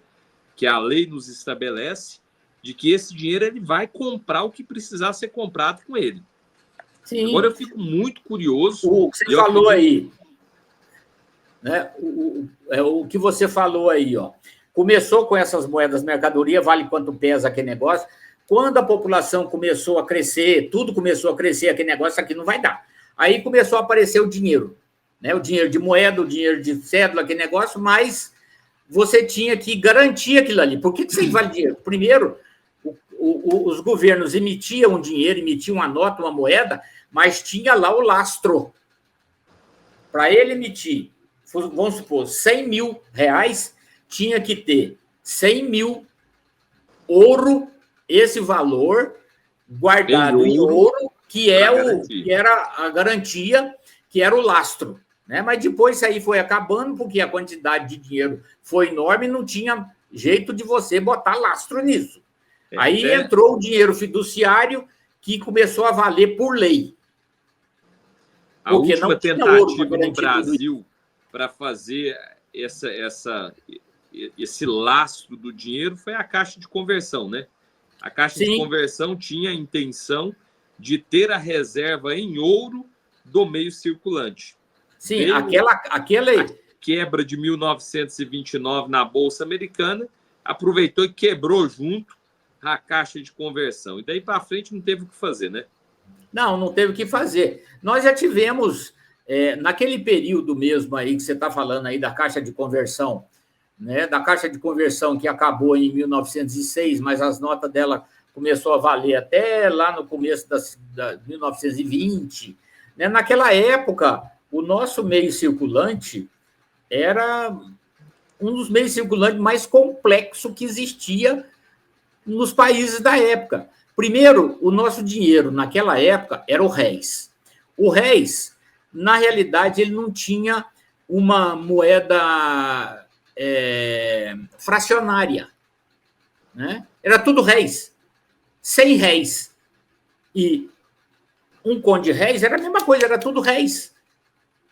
que a lei nos estabelece, de que esse dinheiro ele vai comprar o que precisar ser comprado com ele. Sim. Agora eu fico muito curioso. O que você falou aí, né? O que você falou aí, ó. Começou com essas moedas mercadoria, vale quanto pesa aquele negócio. Quando a população começou a crescer, tudo começou a crescer, aquele negócio aqui não vai dar. Aí começou a aparecer o dinheiro, né? O dinheiro de moeda, o dinheiro de cédula, aquele negócio, mas você tinha que garantir aquilo ali. Por que você vale dinheiro? Primeiro, os governos emitiam dinheiro, emitiam uma nota, uma moeda, mas tinha lá o lastro. Para ele emitir, vamos supor, 100 mil reais, tinha que ter 100 mil ouro, esse valor guardado em ouro, que era a garantia, que era o lastro. Né? Mas depois isso aí foi acabando, porque a quantidade de dinheiro foi enorme e não tinha jeito de você botar lastro nisso. Aí entrou o dinheiro fiduciário, que começou a valer por lei. A última tentativa no Brasil para fazer esse lastro do dinheiro foi a Caixa de Conversão, né? A Caixa de Conversão tinha a intenção de ter a reserva em ouro do meio circulante. Sim, aquela a quebra de 1929 na Bolsa Americana, aproveitou e quebrou junto a Caixa de Conversão. E daí para frente não teve o que fazer, né? Não teve o que fazer. Nós já tivemos, naquele período mesmo aí que você está falando aí da Caixa de Conversão, né? Da Caixa de Conversão que acabou em 1906, mas as notas dela começou a valer até lá no começo da 1920. Né? Naquela época, o nosso meio circulante era um dos meios circulantes mais complexos que existia nos países da época. Primeiro, o nosso dinheiro, naquela época, era o réis. O réis, na realidade, ele não tinha uma moeda fracionária. Né? Era tudo réis. 100 réis. E um conde réis era a mesma coisa, era tudo réis.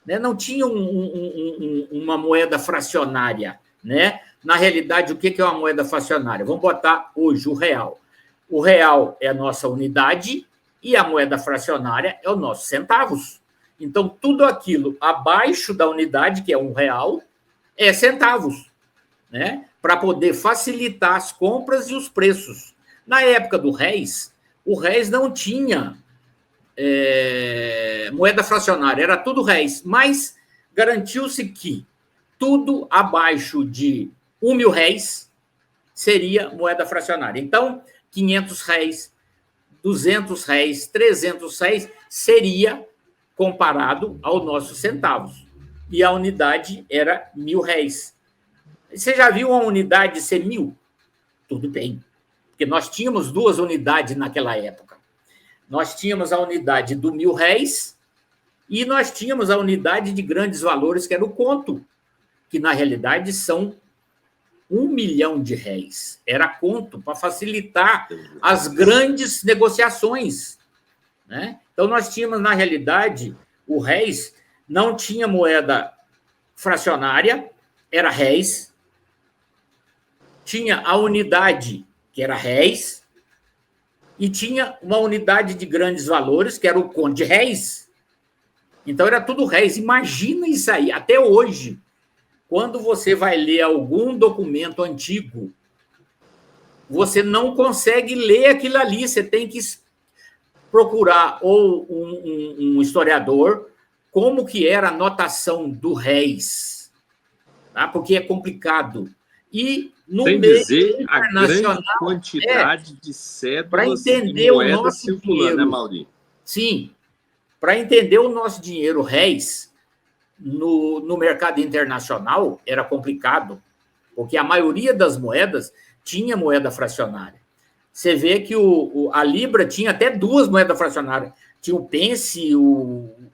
Né? Não tinha uma moeda fracionária. Né? Na realidade, o que é uma moeda fracionária? Vamos botar hoje o real. O real é a nossa unidade e a moeda fracionária é os nossos centavos. Então, tudo aquilo abaixo da unidade, que é R$1, é centavos, né? Para poder facilitar as compras e os preços. Na época do réis, o réis não tinha moeda fracionária, era tudo réis, mas garantiu-se que tudo abaixo de R$1.000 seria moeda fracionária. Então, R$500, R$200, R$300 seria comparado aos nossos centavos. E a unidade era R$1.000. Você já viu uma unidade ser 1.000? Tudo bem, porque nós tínhamos duas unidades naquela época. Nós tínhamos a unidade do R$1.000 e nós tínhamos a unidade de grandes valores, que era o conto, que na realidade são R$1.000.000. Era conto para facilitar as grandes negociações. Né? Então, nós tínhamos, na realidade, o réis não tinha moeda fracionária, era réis. Tinha a unidade, que era réis, e tinha uma unidade de grandes valores, que era o conde réis. Então, era tudo réis. Imagina isso aí, até hoje. Quando você vai ler algum documento antigo, você não consegue ler aquilo ali, você tem que procurar ou um historiador como que era a notação do réis, tá? Porque é complicado. E no sem meio dizer internacional, a grande quantidade de cédulas para entender e o moedas nosso circulando, dinheiro, né, Mauri? Sim, para entender o nosso dinheiro réis no mercado internacional era complicado, porque a maioria das moedas tinha moeda fracionária. Você vê que a Libra tinha até duas moedas fracionárias. Tinha o pence,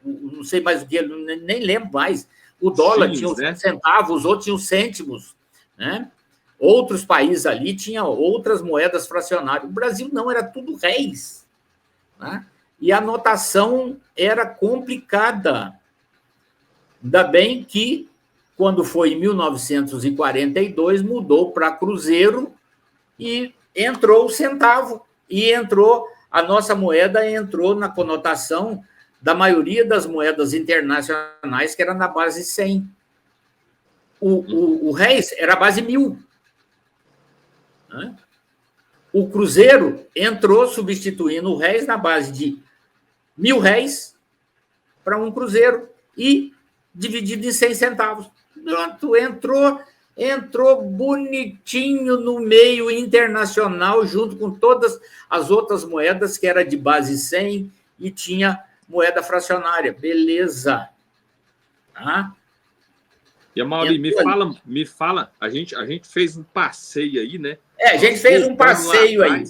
não sei mais o que, nem lembro mais. O dólar X, tinha os né? centavos, os outros tinham cêntimos. Né? Outros países ali tinham outras moedas fracionárias. O Brasil não, era tudo réis. Né? E a notação era complicada. Ainda bem que, quando foi em 1942, mudou para cruzeiro e entrou o centavo. E a nossa moeda entrou na conotação da maioria das moedas internacionais, que era na base 100. O réis era a base 1.000. Né? O cruzeiro entrou substituindo o réis na base de R$1.000 para um cruzeiro e dividido em 100 centavos. Pronto, entrou bonitinho no meio internacional, junto com todas as outras moedas, que era de base 100 e tinha moeda fracionária. Beleza. Tá? E a Mauri, me fala, a gente fez um passeio aí, né? A gente fez um passeio aí.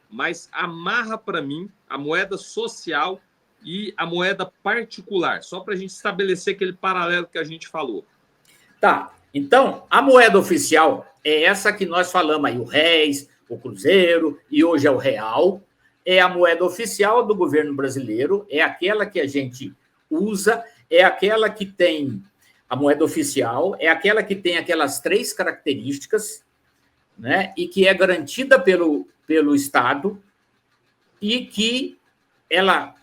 Mas amarra para mim a moeda social e a moeda particular, só para a gente estabelecer aquele paralelo que a gente falou. Tá, então, a moeda oficial é essa que nós falamos aí, o réis, o cruzeiro, e hoje é o real. É a moeda oficial do governo brasileiro, é aquela que a gente usa, é aquela que tem a moeda oficial, é aquela que tem aquelas 3 características, né, e que é garantida pelo Estado e que ela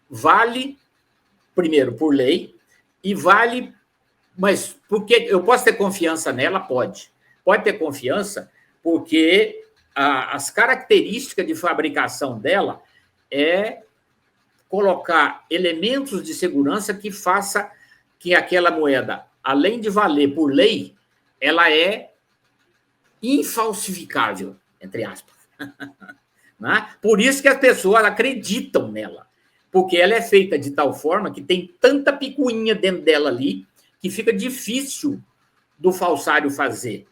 vale, primeiro, por lei, e vale, mas porque eu posso ter confiança nela? Pode ter confiança, porque as características de fabricação dela é colocar elementos de segurança que faça que aquela moeda, além de valer por lei, ela é infalsificável, entre aspas. né? Por isso que as pessoas acreditam nela, porque ela é feita de tal forma que tem tanta picuinha dentro dela ali que fica difícil do falsário fazer.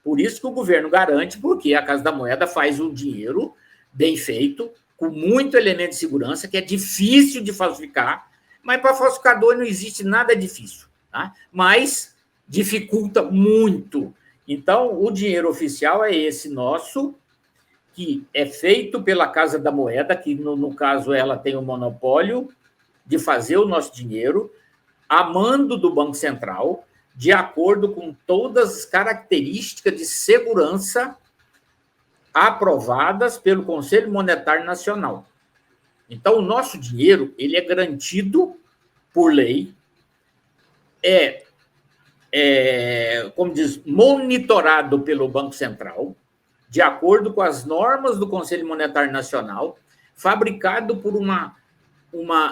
Por isso que o governo garante, porque a Casa da Moeda faz um dinheiro bem feito, com muito elemento de segurança, que é difícil de falsificar, mas para falsificador não existe nada difícil, tá? Mas dificulta muito. Então, o dinheiro oficial é esse nosso, que é feito pela Casa da Moeda, que, no caso, ela tem o monopólio de fazer o nosso dinheiro, a mando do Banco Central, de acordo com todas as características de segurança aprovadas pelo Conselho Monetário Nacional. Então, o nosso dinheiro ele é garantido por lei, como diz, monitorado pelo Banco Central, de acordo com as normas do Conselho Monetário Nacional, fabricado por uma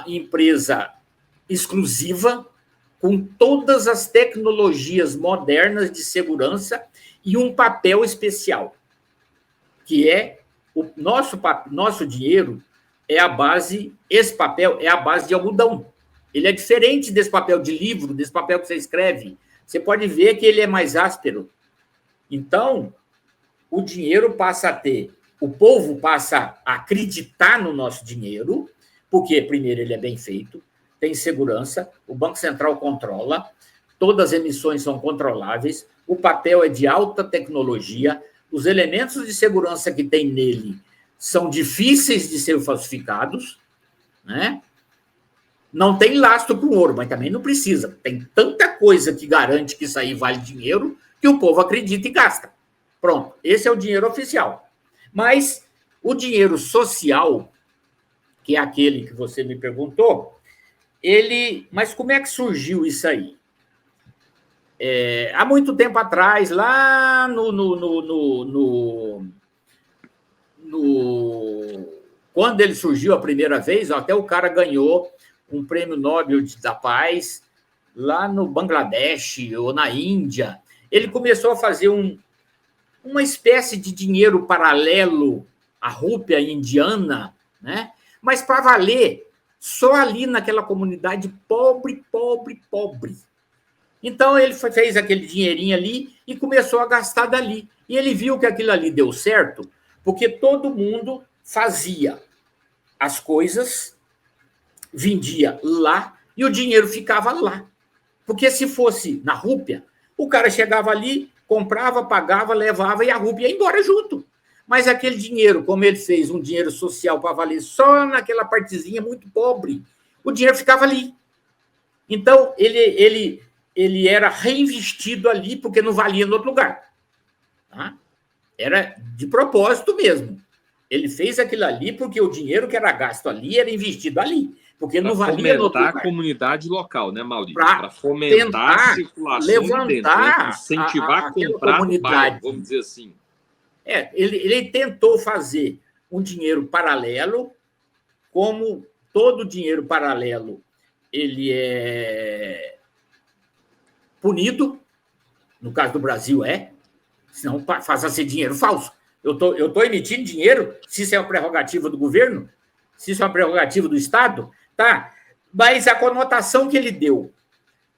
empresa exclusiva, com todas as tecnologias modernas de segurança e um papel especial, que é o nosso dinheiro esse papel é a base de algodão. Ele é diferente desse papel de livro, desse papel que você escreve. Você pode ver que ele é mais áspero. Então, o dinheiro o povo passa a acreditar no nosso dinheiro, porque, primeiro, ele é bem feito, tem segurança, o Banco Central controla, todas as emissões são controláveis, o papel é de alta tecnologia, os elementos de segurança que tem nele são difíceis de ser falsificados, né? Não tem lastro para o ouro, mas também não precisa. Tem tanta coisa que garante que isso aí vale dinheiro que o povo acredita e gasta. Pronto, esse é o dinheiro oficial. Mas o dinheiro social, que é aquele que você me perguntou, mas como é que surgiu isso aí? Há muito tempo atrás, lá quando ele surgiu a primeira vez, até o cara ganhou um prêmio Nobel da Paz lá no Bangladesh ou na Índia. Ele começou a fazer uma espécie de dinheiro paralelo à rúpia indiana, né? Mas para valer só ali naquela comunidade pobre. Então, ele fez aquele dinheirinho ali e começou a gastar dali. E ele viu que aquilo ali deu certo, porque todo mundo fazia as coisas, vendia lá e o dinheiro ficava lá. Porque se fosse na rúpia, o cara chegava ali, comprava, pagava, levava e a rúpia ia embora junto. Mas aquele dinheiro, como ele fez um dinheiro social para valer só naquela partezinha muito pobre, o dinheiro ficava ali. Então, ele era reinvestido ali porque não valia em outro lugar. Tá? Era de propósito mesmo. Ele fez aquilo ali porque o dinheiro que era gasto ali era investido ali, porque não valia em outro lugar. Para fomentar a comunidade local, né, Maurício? Para fomentar a circulação levantar de dentro, né? Incentivar a comprar no bairro, vamos dizer assim. Ele tentou fazer um dinheiro paralelo, como todo dinheiro paralelo ele é punido, no caso do Brasil senão faça-se dinheiro falso. Eu estou emitindo dinheiro, se isso é uma prerrogativa do governo, se isso é uma prerrogativa do Estado, tá? Mas a conotação que ele deu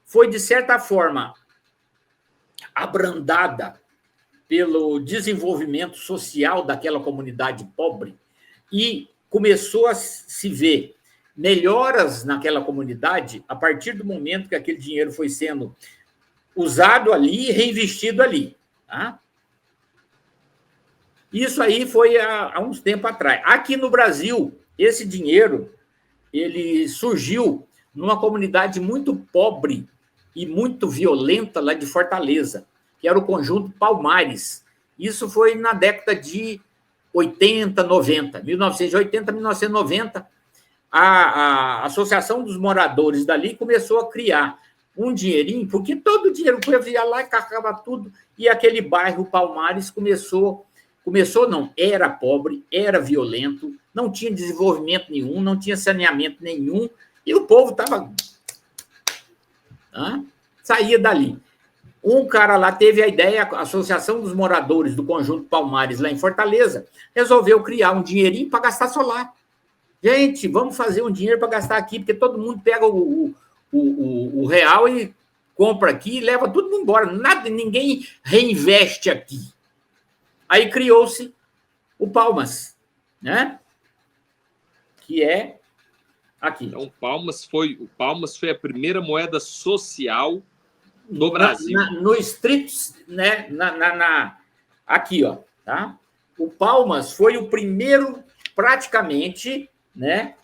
foi, de certa forma, abrandada pelo desenvolvimento social daquela comunidade pobre e começou a se ver melhoras naquela comunidade a partir do momento que aquele dinheiro foi sendo usado ali e reinvestido ali. Tá? Isso aí foi há uns tempos atrás. Aqui no Brasil, esse dinheiro ele surgiu numa comunidade muito pobre e muito violenta lá de Fortaleza, que era o Conjunto Palmares. Isso foi na década de 80, 90. 1980, 1990, a Associação dos Moradores dali começou a criar um dinheirinho, porque todo o dinheiro que ia lá e carregava tudo, e aquele bairro Palmares era pobre, era violento, não tinha desenvolvimento nenhum, não tinha saneamento nenhum, e o povo saía dali. Um cara lá teve a ideia, a Associação dos Moradores do Conjunto Palmares, lá em Fortaleza, resolveu criar um dinheirinho para gastar solar. Gente, vamos fazer um dinheiro para gastar aqui, porque todo mundo pega o real e compra aqui e leva tudo embora. Nada, ninguém reinveste aqui. Aí criou-se o Palmas, né? Que é aqui. Então, o Palmas foi a primeira moeda social no Brasil. No estrito, né? Aqui, ó, tá? O Palmas foi o primeiro, praticamente, né?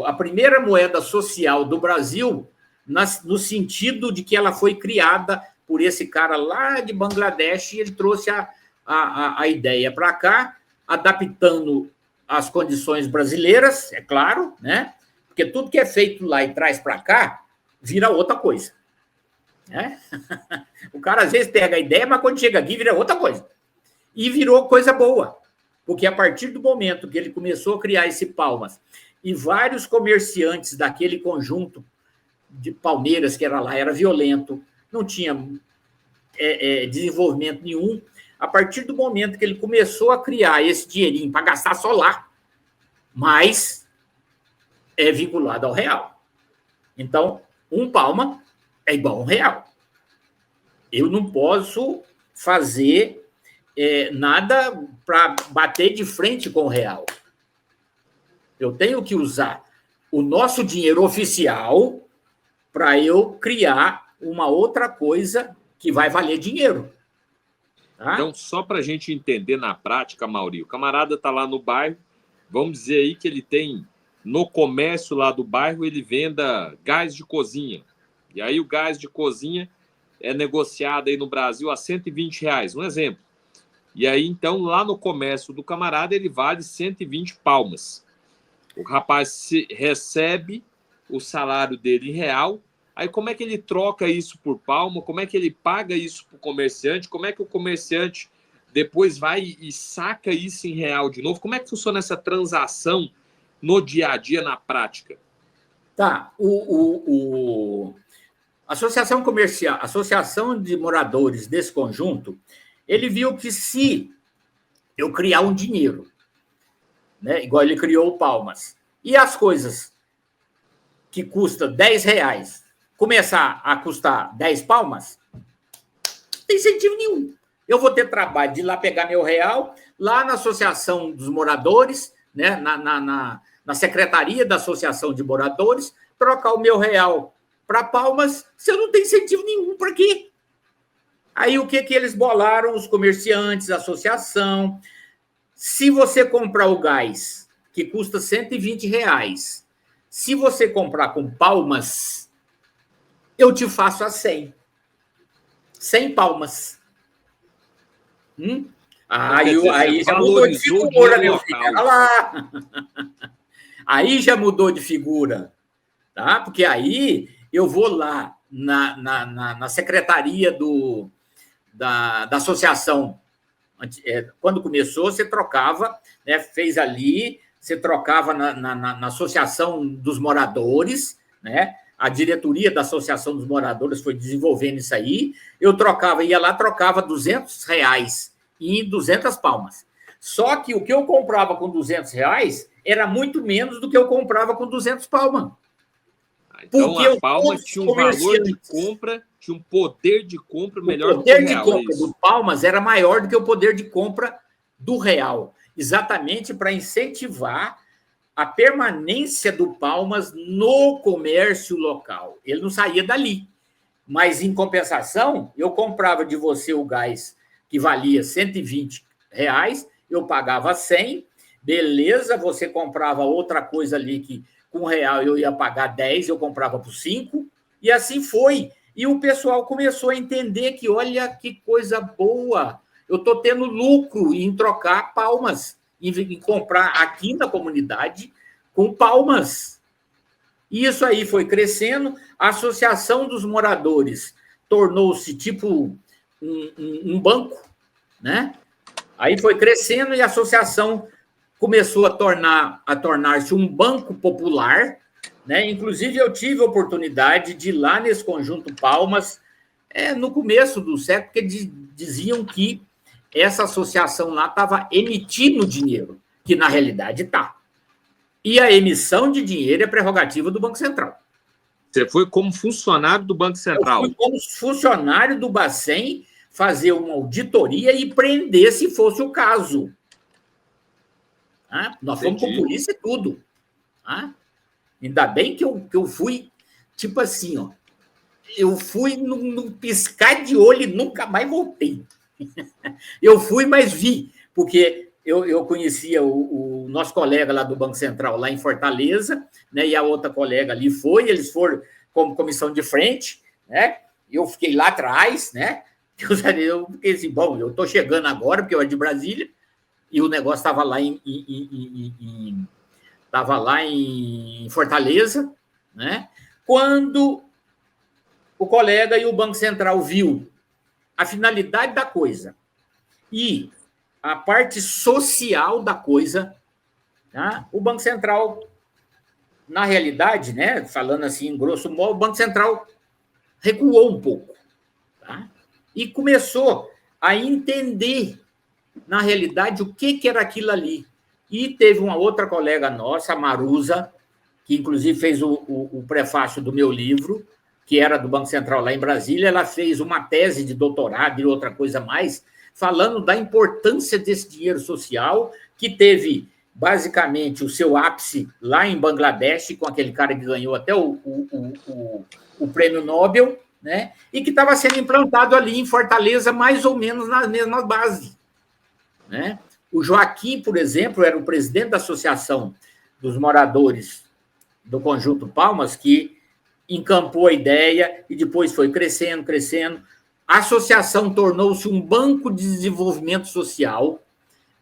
A primeira moeda social do Brasil, no sentido de que ela foi criada por esse cara lá de Bangladesh, e ele trouxe a ideia para cá, adaptando as condições brasileiras, é claro, né? Porque tudo que é feito lá e traz para cá vira outra coisa. Né? O cara às vezes pega a ideia, mas quando chega aqui vira outra coisa. E virou coisa boa, porque a partir do momento que ele começou a criar esse Palmas e vários comerciantes daquele conjunto de Palmeiras que era lá, era violento, não tinha desenvolvimento nenhum, a partir do momento que ele começou a criar esse dinheirinho para gastar solar, mas é vinculado ao real. Então, um palma é igual a um real. Eu não posso fazer nada para bater de frente com o real. Eu tenho que usar o nosso dinheiro oficial para eu criar uma outra coisa que vai valer dinheiro. Tá? Então, só para a gente entender na prática, Mauri, o camarada está lá no bairro, vamos dizer aí que ele tem, no comércio lá do bairro, ele venda gás de cozinha. E aí o gás de cozinha é negociado aí no Brasil a R$120, um exemplo. E aí, então, lá no comércio do camarada, ele vale 120 palmas. O rapaz recebe o salário dele em real. Aí, como é que ele troca isso por palma? Como é que ele paga isso para o comerciante? Como é que o comerciante depois vai e saca isso em real de novo? Como é que funciona essa transação no dia a dia, na prática? Tá. A Associação Comercial, a Associação de Moradores desse conjunto, ele viu que se eu criar um dinheiro, né, igual ele criou o Palmas, e as coisas que custam R$10 começar a custar 10 palmas, não tem incentivo nenhum. Eu vou ter trabalho de ir lá pegar meu real, lá na Associação dos Moradores, né, na Secretaria da Associação de Moradores, trocar o meu real para palmas, se eu não tenho incentivo nenhum, para quê? Aí o que eles bolaram, os comerciantes, a associação? Se você comprar o gás, que custa R$120, se você comprar com palmas, eu te faço a 100. 100 palmas. Aí já mudou de figura, meu filho. Olha lá. Aí já mudou de figura. Tá? Porque aí eu vou lá na secretaria da associação. Quando começou, você trocava, né, fez ali, você trocava na Associação dos Moradores, né? A diretoria da Associação dos Moradores foi desenvolvendo isso aí. Eu ia lá, trocava R$200 em 200 palmas. Só que o que eu comprava com R$200 era muito menos do que eu comprava com 200 palmas. Então, porque a palma tinha um valor de compra, tinha um poder de compra melhor do que o real. O poder de compra do Palmas era maior do que o poder de compra do real, exatamente para incentivar a permanência do Palmas no comércio local. Ele não saía dali. Mas, em compensação, eu comprava de você o gás que valia R$120, eu pagava 100, beleza, você comprava outra coisa ali que com real eu ia pagar 10, eu comprava por 5, e assim foi. E o pessoal começou a entender que, olha que coisa boa, eu estou tendo lucro em trocar palmas, em comprar aqui na comunidade com palmas. E isso aí foi crescendo, a Associação dos Moradores tornou-se tipo um banco, né? Aí foi crescendo e a associação começou a tornar-se um banco popular, né? Inclusive, eu tive a oportunidade de ir lá nesse conjunto Palmas no começo do século, porque diziam que essa associação lá estava emitindo dinheiro, que na realidade está. E a emissão de dinheiro é prerrogativa do Banco Central. Você foi como funcionário do Banco Central? Eu fui como funcionário do Bacen fazer uma auditoria e prender se fosse o caso. Nós fomos com polícia e tudo. Ainda bem que eu fui, tipo assim, ó, eu fui num piscar de olho e nunca mais voltei. Eu fui, mas vi, porque eu conhecia o nosso colega lá do Banco Central, lá em Fortaleza, né, e a outra colega ali eles foram como comissão de frente, né? Eu fiquei lá atrás, né? Eu fiquei assim, bom, eu estou chegando agora, porque eu era de Brasília, e o negócio estava lá em Fortaleza, né? Quando o colega e o Banco Central viu a finalidade da coisa e a parte social da coisa, tá? O Banco Central, na realidade, né, falando assim, em grosso modo, o Banco Central recuou um pouco, tá? E começou a entender, na realidade, o que era aquilo ali. E teve uma outra colega nossa, a Marusa, que inclusive fez o prefácio do meu livro, que era do Banco Central lá em Brasília. Ela fez uma tese de doutorado e outra coisa mais, falando da importância desse dinheiro social, que teve, basicamente, o seu ápice lá em Bangladesh, com aquele cara que ganhou até o prêmio Nobel, né? E que estava sendo implantado ali em Fortaleza, mais ou menos na mesma base, né? O Joaquim, por exemplo, era o presidente da Associação dos Moradores do Conjunto Palmas, que encampou a ideia e depois foi crescendo, crescendo. A associação tornou-se um banco de desenvolvimento social,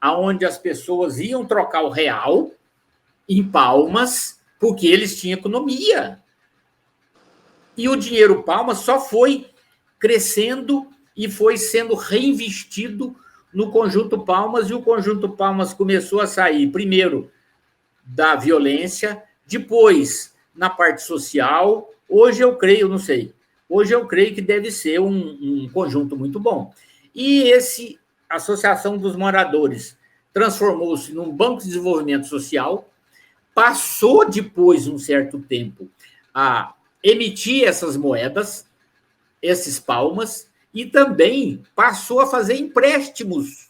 onde as pessoas iam trocar o real em Palmas, porque eles tinham economia. E o dinheiro Palmas só foi crescendo e foi sendo reinvestido no Conjunto Palmas, e o Conjunto Palmas começou a sair, primeiro, da violência, depois, na parte social. Hoje eu creio, não sei, hoje eu creio que deve ser um conjunto muito bom. E a Associação dos Moradores transformou-se num banco de desenvolvimento social, passou depois, um certo tempo, a emitir essas moedas, esses palmas, e também passou a fazer empréstimos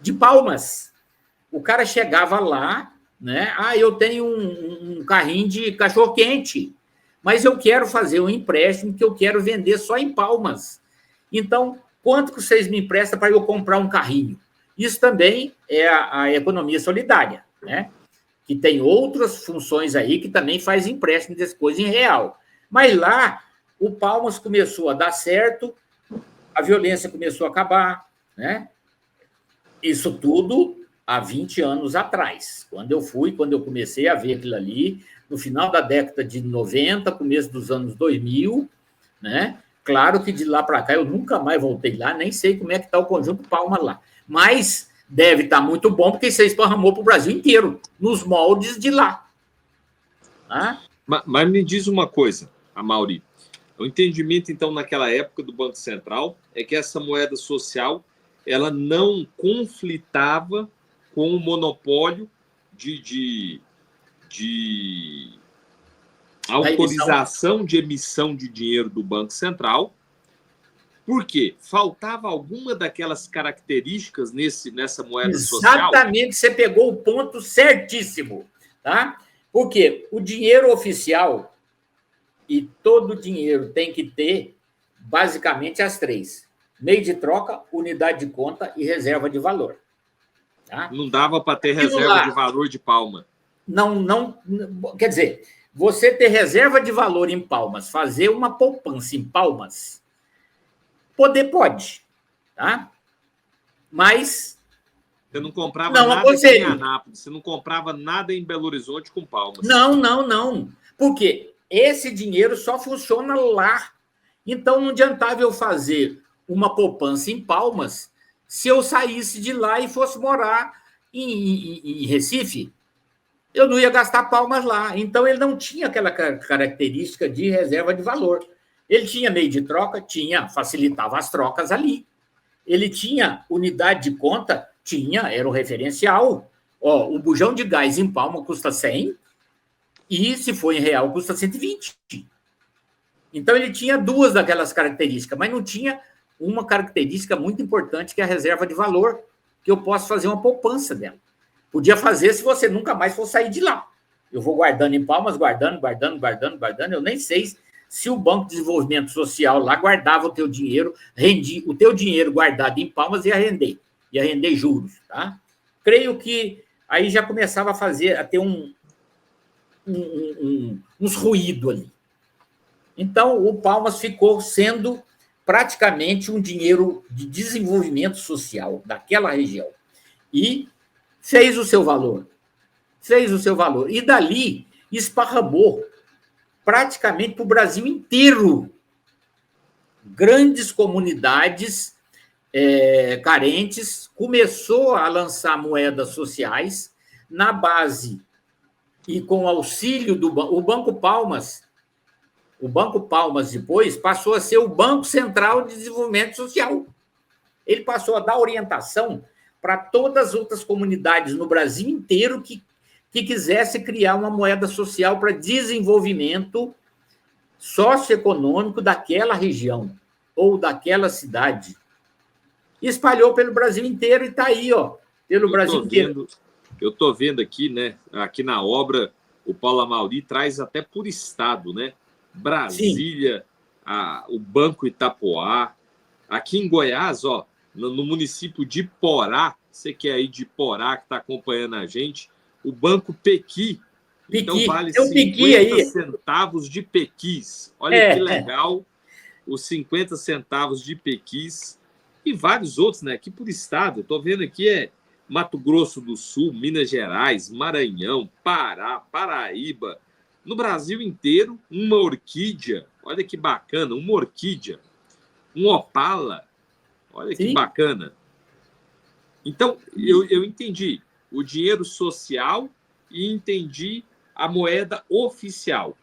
de palmas. O cara chegava lá, né? Eu tenho um carrinho de cachorro-quente, mas eu quero fazer um empréstimo que eu quero vender só em Palmas. Então, quanto que vocês me emprestam para eu comprar um carrinho? Isso também é a economia solidária, né? Que tem outras funções aí que também faz empréstimo dessas coisas em real. Mas lá, o Palmas começou a dar certo, a violência começou a acabar, né? Isso tudo há 20 anos atrás, quando eu comecei a ver aquilo ali, no final da década de 90, começo dos anos 2000, né? Claro que de lá para cá eu nunca mais voltei lá, nem sei como é que está o Conjunto Palmas lá, mas deve estar muito bom, porque isso esparramou para o Brasil inteiro, nos moldes de lá. Tá? Mas me diz uma coisa, Amaury, o entendimento, então, naquela época do Banco Central é que essa moeda social ela não conflitava com o monopólio de autorização de emissão de dinheiro do Banco Central. Por quê? Faltava alguma daquelas características nessa moeda social? Exatamente, você pegou o ponto certíssimo, tá? Porque o dinheiro oficial, e todo dinheiro tem que ter, basicamente, as três: meio de troca, unidade de conta e reserva de valor. Tá? Não dava para ter reserva de valor de palma. Não, quer dizer, você ter reserva de valor em palmas, fazer uma poupança em palmas, pode, tá? Mas você não comprava nada em Anápolis, você não comprava nada em Belo Horizonte com palmas. Não. Porque esse dinheiro só funciona lá. Então, não adiantava eu fazer uma poupança em Palmas se eu saísse de lá e fosse morar em Recife. Eu não ia gastar palmas lá. Então, ele não tinha aquela característica de reserva de valor. Ele tinha meio de troca? Tinha, facilitava as trocas ali. Ele tinha unidade de conta? Tinha, era o referencial. Ó, o bujão de gás em Palma custa 100 e, se for em real, custa 120. Então, ele tinha duas daquelas características, mas não tinha uma característica muito importante, que é a reserva de valor, que eu posso fazer uma poupança dela. Podia fazer se você nunca mais for sair de lá. Eu vou guardando em Palmas, guardando. Eu nem sei se o Banco de Desenvolvimento Social lá guardava o teu dinheiro, rendia, o teu dinheiro guardado em Palmas ia render juros, tá? Creio que aí já começava a ter uns ruídos ali. Então, o Palmas ficou sendo praticamente um dinheiro de desenvolvimento social daquela região. E fez o seu valor. E dali esparramou praticamente para o Brasil inteiro. Grandes comunidades carentes começou a lançar moedas sociais na base e com o auxílio do Banco. O Banco Palmas depois passou a ser o Banco Central de Desenvolvimento Social. Ele passou a dar orientação para todas as outras comunidades no Brasil inteiro que quisesse criar uma moeda social para desenvolvimento socioeconômico daquela região ou daquela cidade. E espalhou pelo Brasil inteiro e está aí, ó, pelo Brasil inteiro. Eu estou vendo aqui, né? Aqui na obra, o Paulo Amauri traz até por estado, né? Brasília, o Banco Itapoá. Aqui em Goiás, ó, no município de Porá, você que é aí de Porá, que está acompanhando a gente, o Banco Pequi. Então vale 50 centavos de Pequis. Olha que legal, os 50 centavos de Pequis. E vários outros, né? Aqui por estado. Estou vendo aqui Mato Grosso do Sul, Minas Gerais, Maranhão, Pará, Paraíba. No Brasil inteiro, uma orquídea. Olha que bacana, uma orquídea. Um opala. Olha que bacana. Então, eu entendi o dinheiro social e entendi a moeda oficial.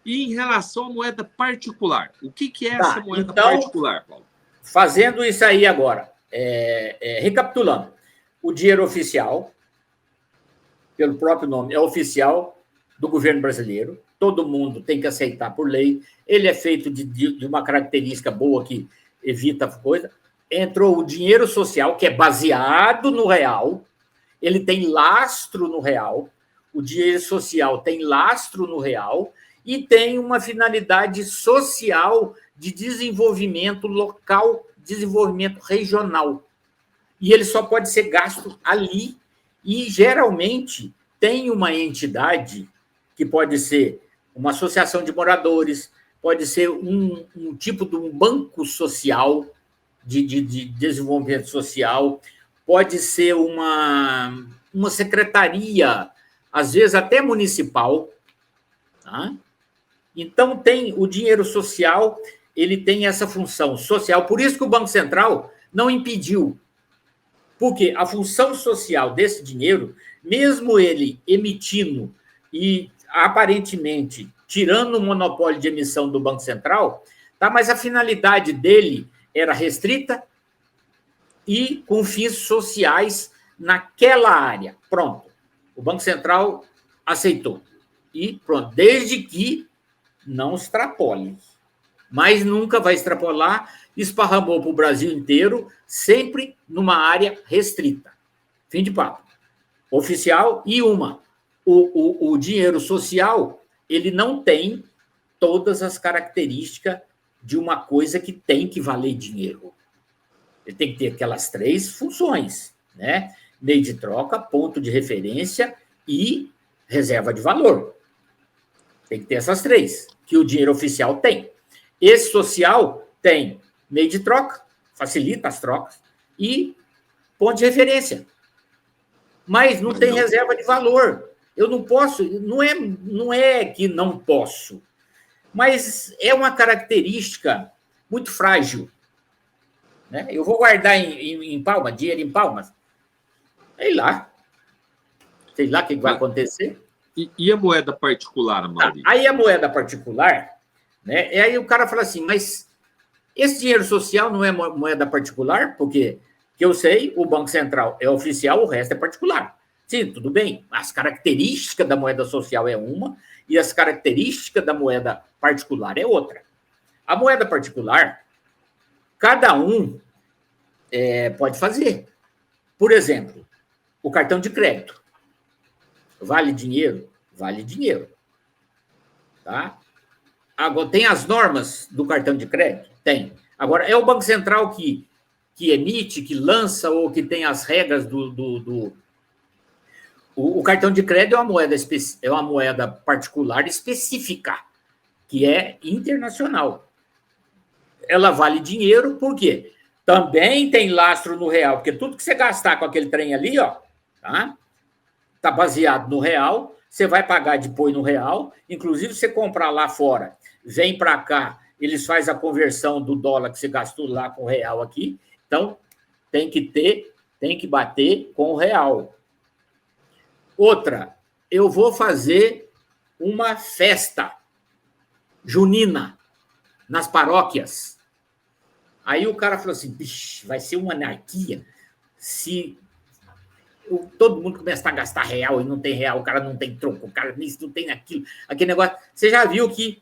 E em relação à moeda particular, o que é essa moeda particular, Paulo? Fazendo isso aí agora, recapitulando, o dinheiro oficial, pelo próprio nome, é oficial do governo brasileiro, todo mundo tem que aceitar por lei, ele é feito de uma característica boa que evita coisa. Entrou o dinheiro social, que é baseado no real, ele tem lastro no real, o dinheiro social tem lastro no real e tem uma finalidade social de desenvolvimento local, desenvolvimento regional. E ele só pode ser gasto ali e, geralmente, tem uma entidade que pode ser uma associação de moradores, pode ser um tipo de um banco social, de desenvolvimento social, pode ser uma secretaria, às vezes até municipal. Tá? Então, tem o dinheiro social, ele tem essa função social. Por isso que o Banco Central não impediu. Porque a função social desse dinheiro, mesmo ele emitindo e aparentemente tirando o monopólio de emissão do Banco Central, tá? Mas a finalidade dele era restrita e com fins sociais naquela área. Pronto. O Banco Central aceitou. E pronto, desde que não extrapole. Mas nunca vai extrapolar, esparramou para o Brasil inteiro, sempre numa área restrita. Fim de papo. Oficial e o dinheiro social, ele não tem todas as características de uma coisa que tem que valer dinheiro. Ele tem que ter aquelas 3 funções, né? Meio de troca, ponto de referência e reserva de valor. Tem que ter essas 3, que o dinheiro oficial tem. Esse social tem meio de troca, facilita as trocas, e ponto de referência. Mas não tem reserva de valor. Eu não posso, não é que não posso, mas é uma característica muito frágil. Né? Eu vou guardar em palma, dinheiro em palmas. Sei lá o que vai acontecer. E a moeda particular, Mauri? Aí a moeda particular, né? E aí o cara fala assim, mas esse dinheiro social não é moeda particular? Porque, que eu sei, o Banco Central é oficial, o resto é particular. Sim, tudo bem. As características da moeda social é uma e as características da moeda particular é outra. A moeda particular, cada um pode fazer. Por exemplo, o cartão de crédito. Vale dinheiro? Vale dinheiro. Tá? Agora, tem as normas do cartão de crédito? Tem. Agora, é o Banco Central que emite, que lança ou que tem as regras O cartão de crédito é uma moeda particular específica, que é internacional. Ela vale dinheiro, por quê? Também tem lastro no real, porque tudo que você gastar com aquele trem ali, ó, tá baseado no real, você vai pagar depois no real, inclusive você comprar lá fora, vem para cá, eles fazem a conversão do dólar que você gastou lá com o real aqui, então tem que bater com o real. Outra, eu vou fazer uma festa junina nas paróquias. Aí o cara falou assim, vai ser uma anarquia se todo mundo começar a gastar real e não tem real, o cara não tem troco, o cara nisso não tem aquilo, aquele negócio. Você já viu que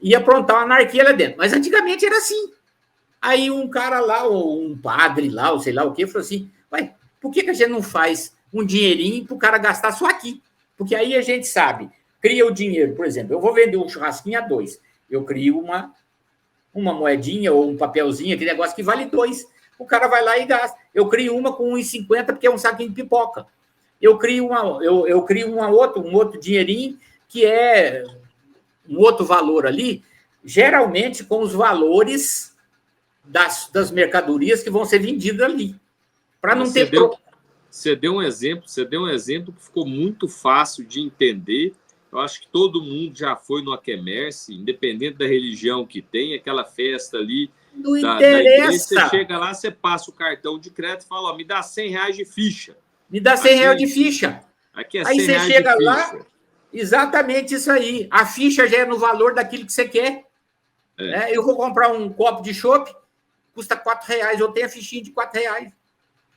ia aprontar uma anarquia lá dentro, mas antigamente era assim. Aí um cara lá, ou um padre lá, ou sei lá o quê, falou assim, por que a gente não faz um dinheirinho para o cara gastar só aqui? Porque aí a gente sabe, cria o dinheiro, por exemplo, eu vou vender um churrasquinho a 2, eu crio uma moedinha ou um papelzinho, aquele negócio que vale 2. O cara vai lá e gasta. Eu crio uma com 1,50 porque é um saquinho de pipoca. Eu crio um outro dinheirinho que é um outro valor ali, geralmente com os valores das mercadorias que vão ser vendidas ali. Para não ter troco. Você deu um exemplo que ficou muito fácil de entender. Eu acho que todo mundo já foi no quermesse, independente da religião que tem, aquela festa ali não da igreja. Você chega lá, você passa o cartão de crédito e fala, me dá R$100 de ficha. Me dá R$100 de ficha. Aqui é aí você chega lá, exatamente isso aí. A ficha já é no valor daquilo que você quer. Eu vou comprar um copo de chopp, custa R$4, eu tenho a fichinha de R$4.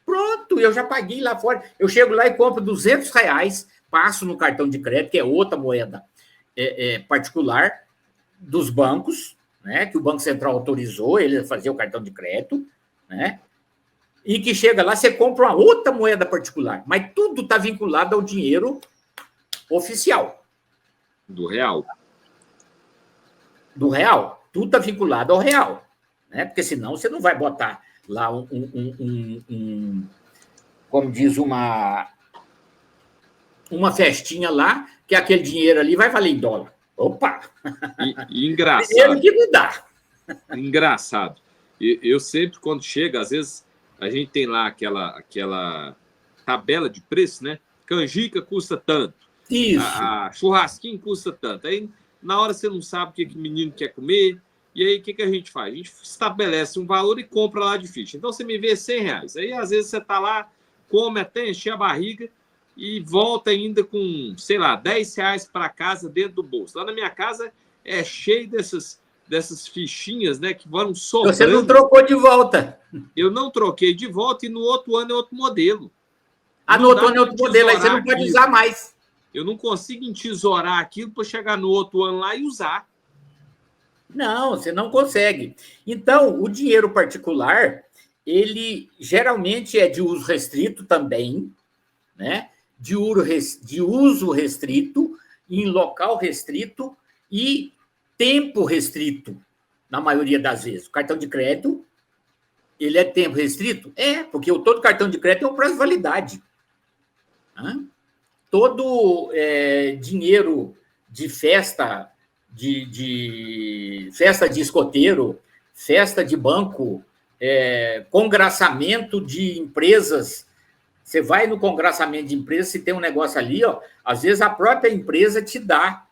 Pronto, eu já paguei lá fora. Eu chego lá e compro R$200, passo no cartão de crédito, que é outra moeda particular dos bancos, né, que o Banco Central autorizou ele a fazer o cartão de crédito, né, e que chega lá, você compra uma outra moeda particular, mas tudo está vinculado ao dinheiro oficial. Do real. Do real. Tudo está vinculado ao real, né, porque senão você não vai botar lá como diz, uma festinha lá, que aquele dinheiro ali vai valer em dólar. Opa! E engraçado. Dinheiro que não dá. Engraçado. Eu sempre, quando chega, às vezes, a gente tem lá aquela tabela de preço, né? Canjica custa tanto. Isso. A churrasquinho custa tanto. Aí, na hora, você não sabe o que o menino quer comer. E aí, o que a gente faz? A gente estabelece um valor e compra lá de ficha. Então, você me vê R$100. Aí, às vezes, você está lá, come até encher a barriga e volta ainda com, sei lá, R$10 para casa dentro do bolso. Lá na minha casa é cheio dessas fichinhas, né, que vão sobrando. Você não trocou de volta. Eu não troquei de volta e no outro ano é outro modelo. No outro ano é outro modelo, aí você não pode usar mais. Eu não consigo entesourar aquilo para chegar no outro ano lá e usar. Não, você não consegue. Então, o dinheiro particular, ele geralmente é de uso restrito também, né? De uso restrito, em local restrito e tempo restrito, na maioria das vezes. O cartão de crédito, ele é tempo restrito? Porque todo cartão de crédito tem um prazo de validade. Todo dinheiro de festa, de festa de escoteiro, festa de banco, congraçamento de empresas. Você vai no congraçamento de empresa, se tem um negócio ali, ó, às vezes a própria empresa te dá,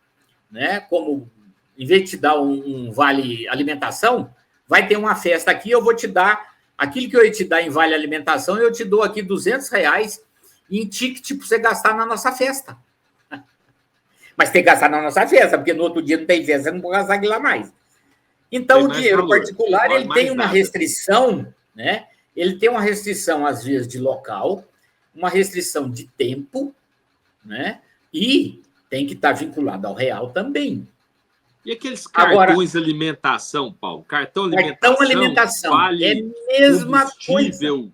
né? Como, em vez de te dar um vale alimentação, vai ter uma festa aqui, eu vou te dar aquilo que eu ia te dar em vale alimentação, eu te dou aqui R$200 em ticket para você gastar na nossa festa. Mas tem que gastar na nossa festa, porque no outro dia não tem festa, você não pode gastar aquilo lá mais. Então, o dinheiro particular ele tem uma restrição, né? Ele tem uma restrição, às vezes, de local, uma restrição de tempo, né? E tem que estar vinculado ao real também. E aqueles cartões de alimentação, Paulo? Cartão alimentação vale é a mesma coisa.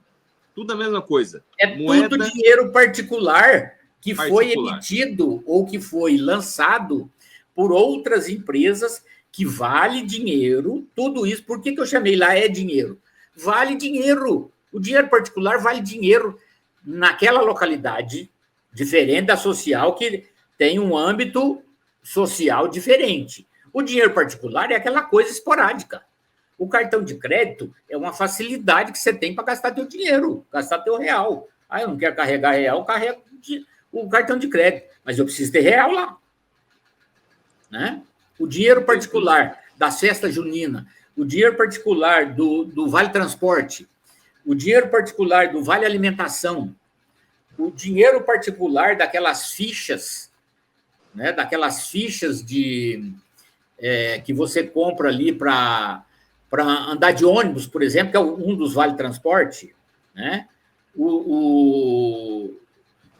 Tudo a mesma coisa. É tudo dinheiro particular que foi emitido ou que foi lançado por outras empresas que vale dinheiro, tudo isso. Por que eu chamei lá é dinheiro? Vale dinheiro. O dinheiro particular vale dinheiro naquela localidade diferente da social, que tem um âmbito social diferente. O dinheiro particular é aquela coisa esporádica. O cartão de crédito é uma facilidade que você tem para gastar teu dinheiro, gastar teu real. Eu não quero carregar real, carrego o cartão de crédito, mas eu preciso ter real lá. Né? O dinheiro particular das festas juninas, o dinheiro particular do Vale Transporte, o dinheiro particular do Vale Alimentação, o dinheiro particular daquelas fichas, né? Daquelas fichas que você compra ali para andar de ônibus, por exemplo, que é um dos Vale Transporte, né?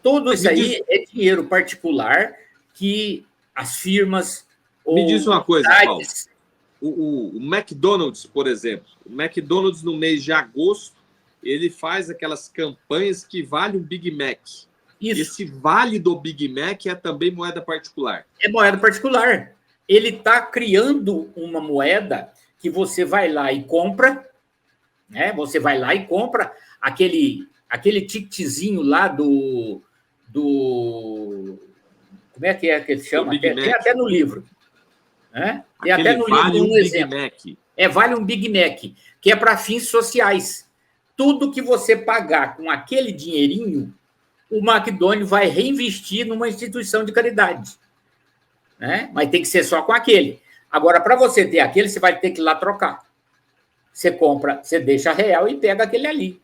Tudo isso aí é dinheiro particular que as firmas... Me diz uma coisa, Paulo. O McDonald's, por exemplo. O McDonald's, no mês de agosto, ele faz aquelas campanhas que vale um Big Mac. Isso. Esse vale do Big Mac é também moeda particular. É moeda particular. Ele está criando uma moeda que você vai lá e compra, né? Você vai lá e compra aquele ticketzinho lá do como é que ele chama? Tem até no livro. Né? Tem até no vale livro um exemplo. Big Mac. Vale um Big Mac, que é para fins sociais. Tudo que você pagar com aquele dinheirinho, o McDonald's vai reinvestir numa instituição de caridade. Né? Mas tem que ser só com aquele. Agora, para você ter aquele, você vai ter que ir lá trocar. Você compra, você deixa real e pega aquele ali.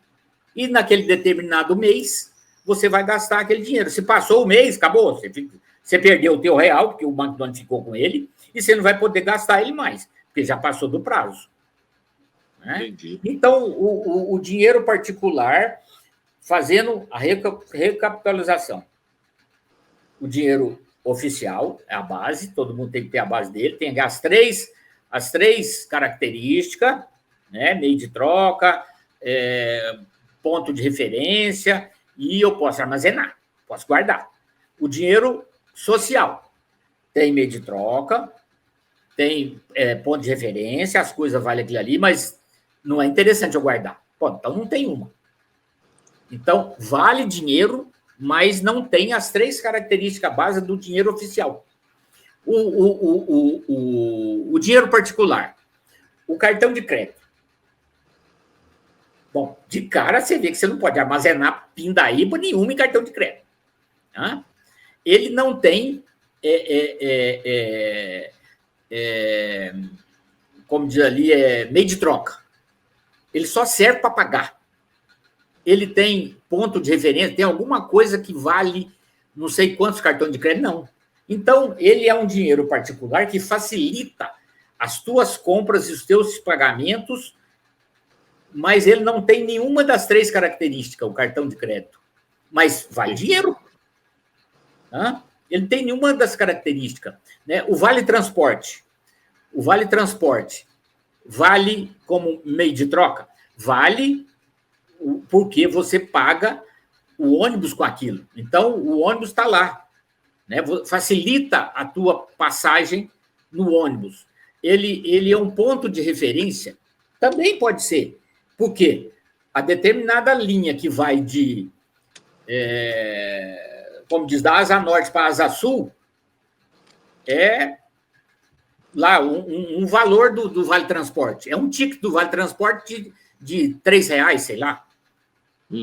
E naquele determinado mês, você vai gastar aquele dinheiro. Se passou o mês, acabou. Você perdeu o teu real, porque o McDonald's ficou com ele, e você não vai poder gastar ele mais, porque já passou do prazo. Né? Então, o dinheiro particular, fazendo a recapitalização. O dinheiro oficial é a base, todo mundo tem que ter a base dele, tem as três características, né? Meio de troca, ponto de referência, e eu posso armazenar, posso guardar. O dinheiro social tem meio de troca, tem ponto de referência, as coisas valem aquilo ali, mas não é interessante eu guardar. Pô, então não tem uma. Então, vale dinheiro, mas não tem as três características básicas do dinheiro oficial. O dinheiro particular, o cartão de crédito. Bom, de cara você vê que você não pode armazenar pindaíba nenhuma em cartão de crédito. Tá? Ele não tem, como diz ali, meio de troca. Ele só serve para pagar. Ele tem ponto de referência, tem alguma coisa que vale não sei quantos cartões de crédito, não. Então, ele é um dinheiro particular que facilita as tuas compras e os teus pagamentos, mas ele não tem nenhuma das três características, o cartão de crédito. Mas vale dinheiro. Tá? Ele não tem nenhuma das características. Né? O Vale Transporte. O Vale Transporte vale como meio de troca? Vale porque você paga o ônibus com aquilo. Então, o ônibus está lá. Né? Facilita a tua passagem no ônibus. Ele é um ponto de referência? Também pode ser. Por quê? A determinada linha que vai de, como diz, da Asa Norte para a Asa Sul, é lá um valor do Vale Transporte. É um ticket do Vale Transporte de R$3, sei lá.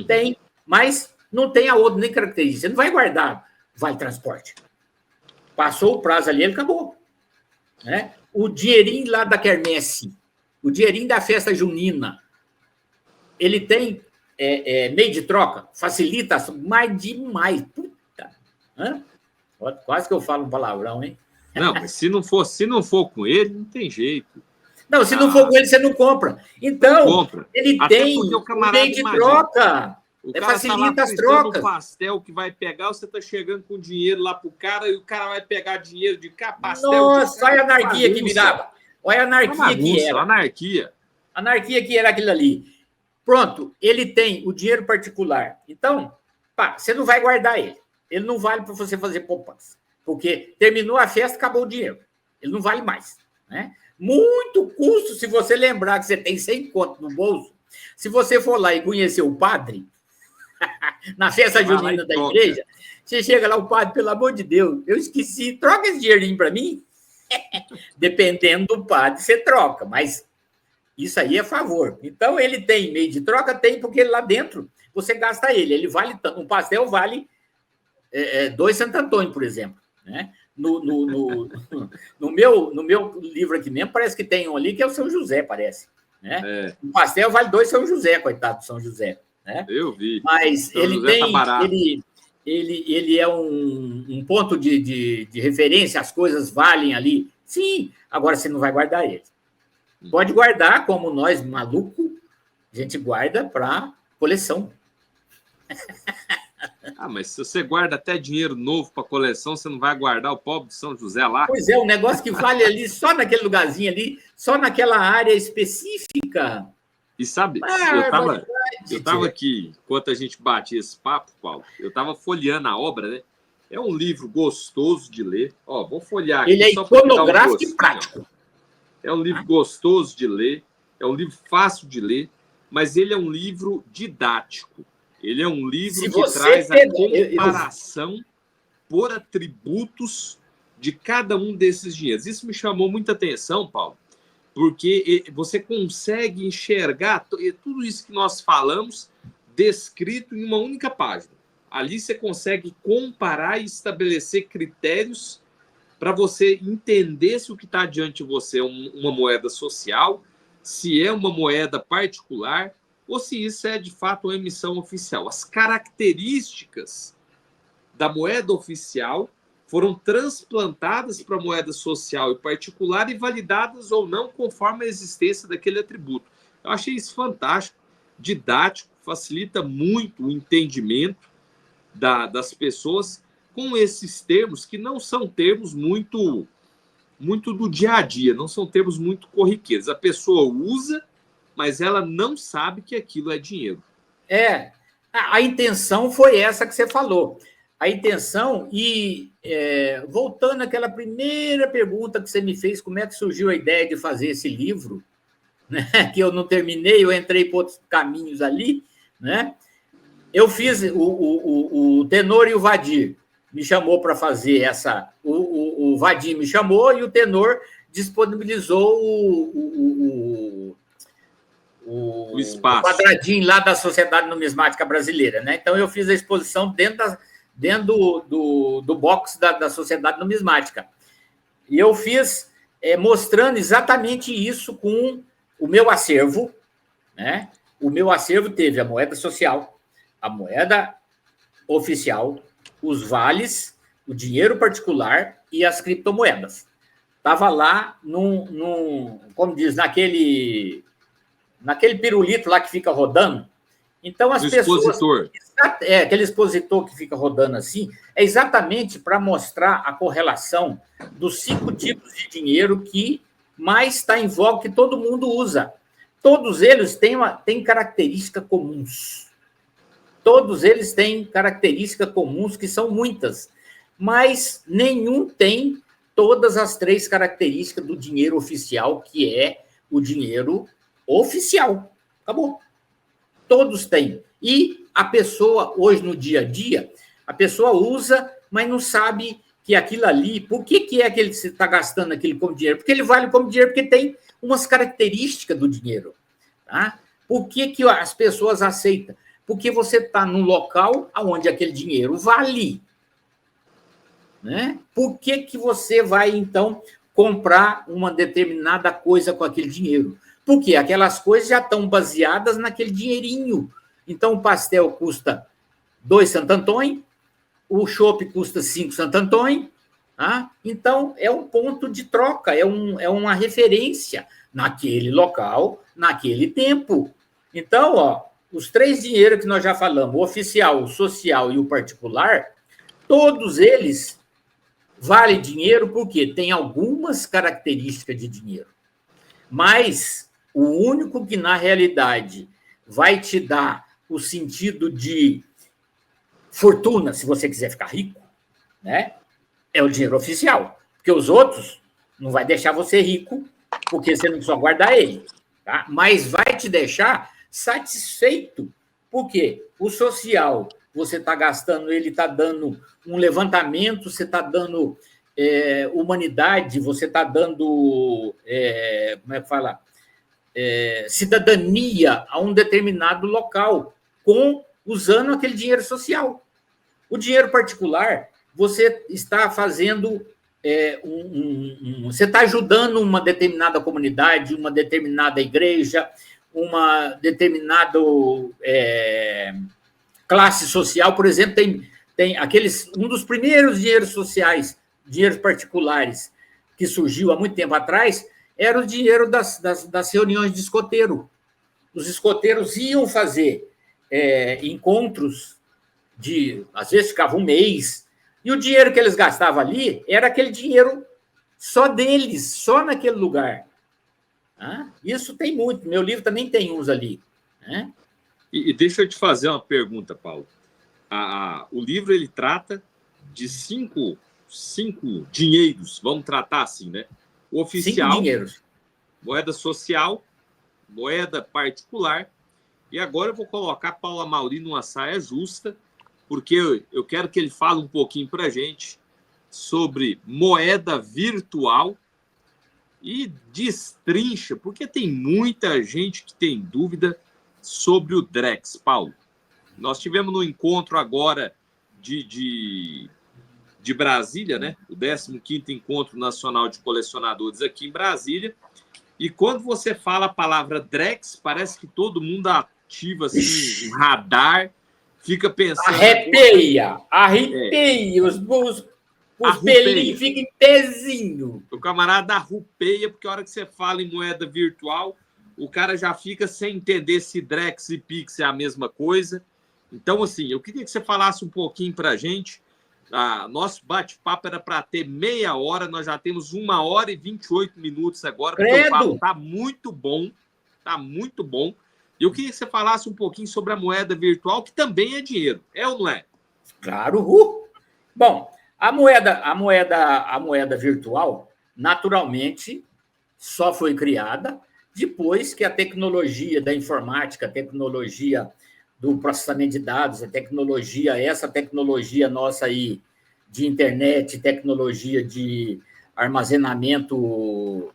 Tem, mas não tem a outra nem característica. Você não vai guardar Vale Transporte. Passou o prazo ali, ele acabou. Né? O dinheirinho lá da quermesse, o dinheirinho da festa junina, ele tem meio de troca, facilita, mas demais. Puta. Né? Quase que eu falo um palavrão, hein? Não, mas se não for com ele, não tem jeito. Não, se não for com ele, você não compra. Então, compra. Ele Até tem porque o camarada, meio de troca. O cara Facilita tá lá as trocas. um pastel que vai pegar, você tá chegando com dinheiro lá pro cara e o cara vai pegar dinheiro de cá, pastel. Nossa, olha a anarquia que virava. Olha a anarquia que era. Anarquia. Anarquia que era aquilo ali. Pronto, ele tem o dinheiro particular. Então, pá, você não vai guardar ele. Ele não vale para você fazer poupança. Porque terminou a festa, acabou o dinheiro. Ele não vale mais. Né? Muito custo se você lembrar que você tem 100 conto no bolso. Se você for lá e conhecer o padre, na festa junina da igreja, você chega lá, o padre, pelo amor de Deus, eu esqueci, troca esse dinheirinho para mim. Dependendo do padre, você troca, mas isso aí é favor. Então, ele tem meio de troca? Tem, porque lá dentro você gasta ele. Ele vale tanto. Um pastel vale 2 Santo Antônio, por exemplo. Né? No meu livro aqui mesmo, parece que tem um ali que é o São José, parece. Né? Um pastel vale 2 São José, coitado do São José. Né? Eu vi. Mas São ele José tem. Tá ele é um ponto de referência, as coisas valem ali. Sim, agora você não vai guardar ele. Pode guardar, como nós, maluco, a gente guarda para coleção. Mas se você guarda até dinheiro novo para coleção, você não vai guardar o pobre de São José lá? Pois é, um negócio que vale ali, só naquele lugarzinho ali, só naquela área específica. E sabe, eu estava aqui, enquanto a gente batia esse papo, Paulo, eu estava folheando a obra, né? É um livro gostoso de ler. Ó, vou folhear aqui. Ele é iconográfico e prático. É um livro gostoso de ler, é um livro fácil de ler, mas ele é um livro didático. Ele é um livro que traz a comparação por atributos de cada um desses dinheiros. Isso me chamou muita atenção, Paulo, porque você consegue enxergar tudo isso que nós falamos descrito em uma única página. Ali você consegue comparar e estabelecer critérios para você entender se o que está diante de você é uma moeda social, se é uma moeda particular, ou se isso é, de fato, uma emissão oficial. As características da moeda oficial foram transplantadas para a moeda social e particular e validadas ou não conforme a existência daquele atributo. Eu achei isso fantástico, didático, facilita muito o entendimento das pessoas com esses termos que não são termos muito do dia a dia, não são termos muito corriqueiros. A pessoa usa, mas ela não sabe que aquilo é dinheiro. A intenção foi essa que você falou. A intenção, voltando àquela primeira pergunta que você me fez, como é que surgiu a ideia de fazer esse livro, né? Que eu não terminei, eu entrei por outros caminhos ali, né? Eu fiz o Tenor e o Vadir. Me chamou para fazer essa. O Vadir me chamou e o Tenor disponibilizou o espaço. O quadradinho lá da Sociedade Numismática Brasileira. Né? Então, eu fiz a exposição dentro do box da Sociedade Numismática. E eu fiz mostrando exatamente isso com o meu acervo. Né? O meu acervo teve a moeda social, a moeda oficial, os vales, o dinheiro particular e as criptomoedas. Estava lá como diz, naquele pirulito lá que fica rodando. Então, as pessoas... Expositor. Aquele expositor que fica rodando assim, é exatamente para mostrar a correlação dos 5 tipos de dinheiro que mais está em voga, que todo mundo usa. Todos eles têm características comuns. Todos eles têm características comuns, que são muitas, mas nenhum tem todas as 3 características do dinheiro oficial, que é o dinheiro oficial. Acabou. Todos têm. E a pessoa, hoje, no dia a dia, a pessoa usa, mas não sabe que aquilo ali... Por que é que você está gastando aquilo como dinheiro? Porque ele vale como dinheiro, porque tem umas características do dinheiro. Tá? Por que as pessoas aceitam? Porque você está num local onde aquele dinheiro vale. Né? Por que você vai, então, comprar uma determinada coisa com aquele dinheiro? Porque aquelas coisas já estão baseadas naquele dinheirinho. Então, o pastel custa 2 Santo Antônio, o chopp custa 5 Santo Antônio, tá? Então é um ponto de troca, é uma referência naquele local, naquele tempo. Então, ó, os 3 dinheiros que nós já falamos, o oficial, o social e o particular, todos eles valem dinheiro porque tem algumas características de dinheiro. Mas o único que, na realidade, vai te dar o sentido de fortuna, se você quiser ficar rico, né, é o dinheiro oficial. Porque os outros não vai deixar você rico, porque você não só guardar ele. Tá? Mas vai te deixar satisfeito. Por quê? O social, você está gastando, ele está dando um levantamento, você está dando humanidade, você está dando, como é que fala? Cidadania a um determinado local, usando aquele dinheiro social. O dinheiro particular, você está fazendo, você está ajudando uma determinada comunidade, uma determinada igreja, uma determinada classe social. Por exemplo, tem um dos primeiros dinheiros sociais, dinheiros particulares, que surgiu há muito tempo atrás, era o dinheiro das reuniões de escoteiro. Os escoteiros iam fazer encontros às vezes ficava um mês, e o dinheiro que eles gastavam ali era aquele dinheiro só deles, só naquele lugar. Isso tem muito, meu livro também tem uns ali. E deixa eu te fazer uma pergunta, Paulo. O livro ele trata de cinco dinheiros, vamos tratar assim, né? O oficial, 5 dinheiros. Moeda social, moeda particular, e agora eu vou colocar Paulo Amaury numa saia justa, porque eu quero que ele fale um pouquinho para a gente sobre moeda virtual e destrincha, porque tem muita gente que tem dúvida sobre o Drex, Paulo. Nós tivemos no encontro agora de Brasília, né? O 15º Encontro Nacional de Colecionadores aqui em Brasília, e quando você fala a palavra Drex, parece que todo mundo ativa assim, um radar, fica pensando... Arrepia! Os pelinhos ficam em pezinho. O camarada arrupeia, porque a hora que você fala em moeda virtual, o cara já fica sem entender se Drex e Pix é a mesma coisa. Então, assim, eu queria que você falasse um pouquinho para a gente. Nosso bate-papo era para ter meia hora, nós já temos 1h e 28 minutos agora, porque o papo está muito bom, está muito bom. Eu queria que você falasse um pouquinho sobre a moeda virtual, que também é dinheiro, é ou não é? Claro. Bom, a moeda virtual, naturalmente, só foi criada depois que a tecnologia da informática, a tecnologia do processamento de dados, essa tecnologia nossa aí de internet, tecnologia de armazenamento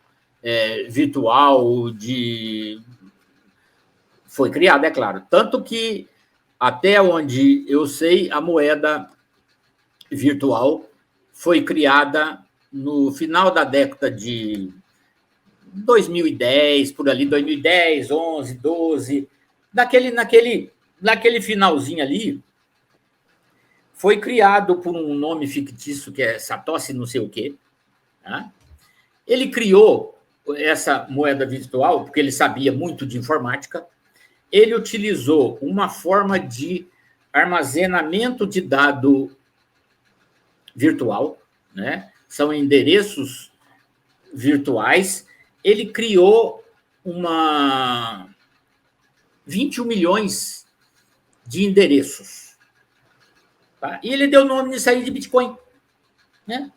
virtual, foi criada, é claro. Tanto que, até onde eu sei, a moeda virtual foi criada no final da década de 2010, por ali, 2010, 11, 12, naquele finalzinho ali, foi criado por um nome fictício que é Satoshi não sei o quê. Tá? Ele criou essa moeda virtual porque ele sabia muito de informática. Ele utilizou uma forma de armazenamento de dado virtual, né? São endereços virtuais. Ele criou 21 milhões de endereços. Tá? E ele deu o nome nisso aí de Bitcoin. Né?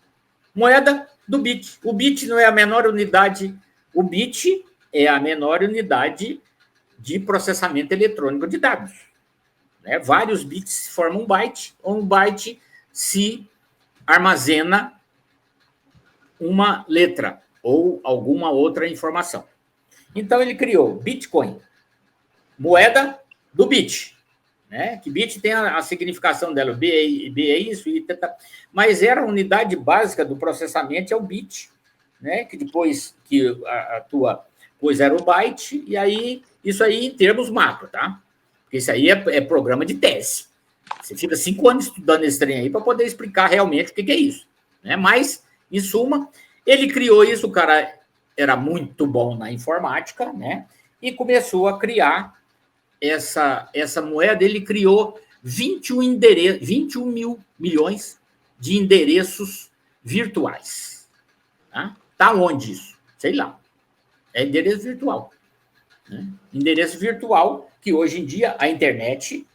Moeda do bit. O bit não é a menor unidade. O bit é a menor unidade de processamento eletrônico de dados. Né? Vários bits formam um byte. Um byte se armazena uma letra ou alguma outra informação. Então, ele criou Bitcoin, moeda do bit. Né? Que bit tem a significação dela, B é isso, mas era a unidade básica do processamento, é o bit. Né? Que depois que a tua coisa era o byte, e aí, isso aí em termos macro, tá? Porque isso aí é programa de tese. Você fica 5 anos estudando esse trem aí para poder explicar realmente o que é isso. Né? Mas, em suma, ele criou isso, o cara era muito bom na informática, né? E começou a criar essa moeda. Ele criou 21 milhões de endereços virtuais. Tá onde isso? Sei lá. É endereço virtual. Né? Endereço virtual que hoje em dia a internet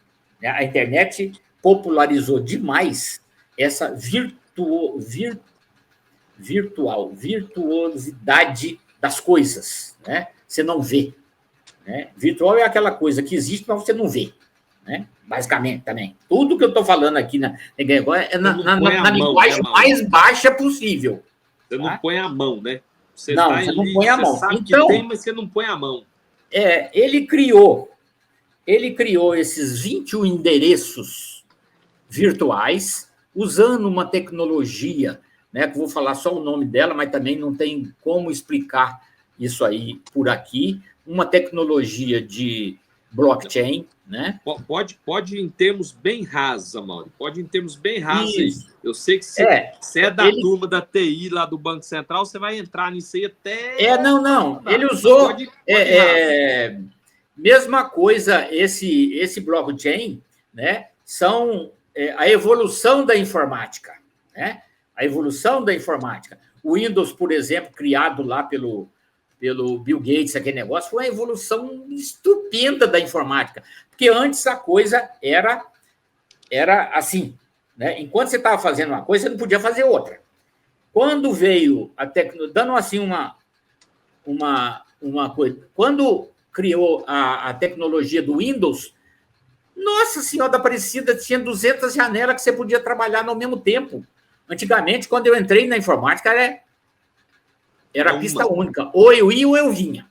popularizou demais essa virtuosidade das coisas. Né? Você não vê. Né? Virtual é aquela coisa que existe, mas você não vê. Né? Basicamente, também. Tudo que eu estou falando aqui é na linguagem mais baixa possível. Você não põe a mão, né? Você não põe a mão. Sabe então, que tem, mas você não põe a mão. Ele criou esses 21 endereços virtuais usando uma tecnologia, né, que eu vou falar só o nome dela, mas também não tem como explicar isso aí por aqui, uma tecnologia de blockchain, né? Pode em termos bem rasos, Amaury, pode em termos bem rasos aí. Eu sei que você é da turma da TI lá do Banco Central, você vai entrar nisso aí até... Não. Ele usou... mesma coisa, esse blockchain, né? São a evolução da informática, né? A evolução da informática. O Windows, por exemplo, criado lá pelo Bill Gates, aquele negócio, foi uma evolução estupenda da informática. Porque antes a coisa era assim, né? Enquanto você estava fazendo uma coisa, você não podia fazer outra. Quando veio a tecnologia, dando assim uma coisa, quando criou a tecnologia do Windows, Nossa Senhora da Aparecida, tinha 200 janelas que você podia trabalhar ao mesmo tempo. Antigamente, quando eu entrei na informática, era pista única. Ou eu ia ou eu vinha.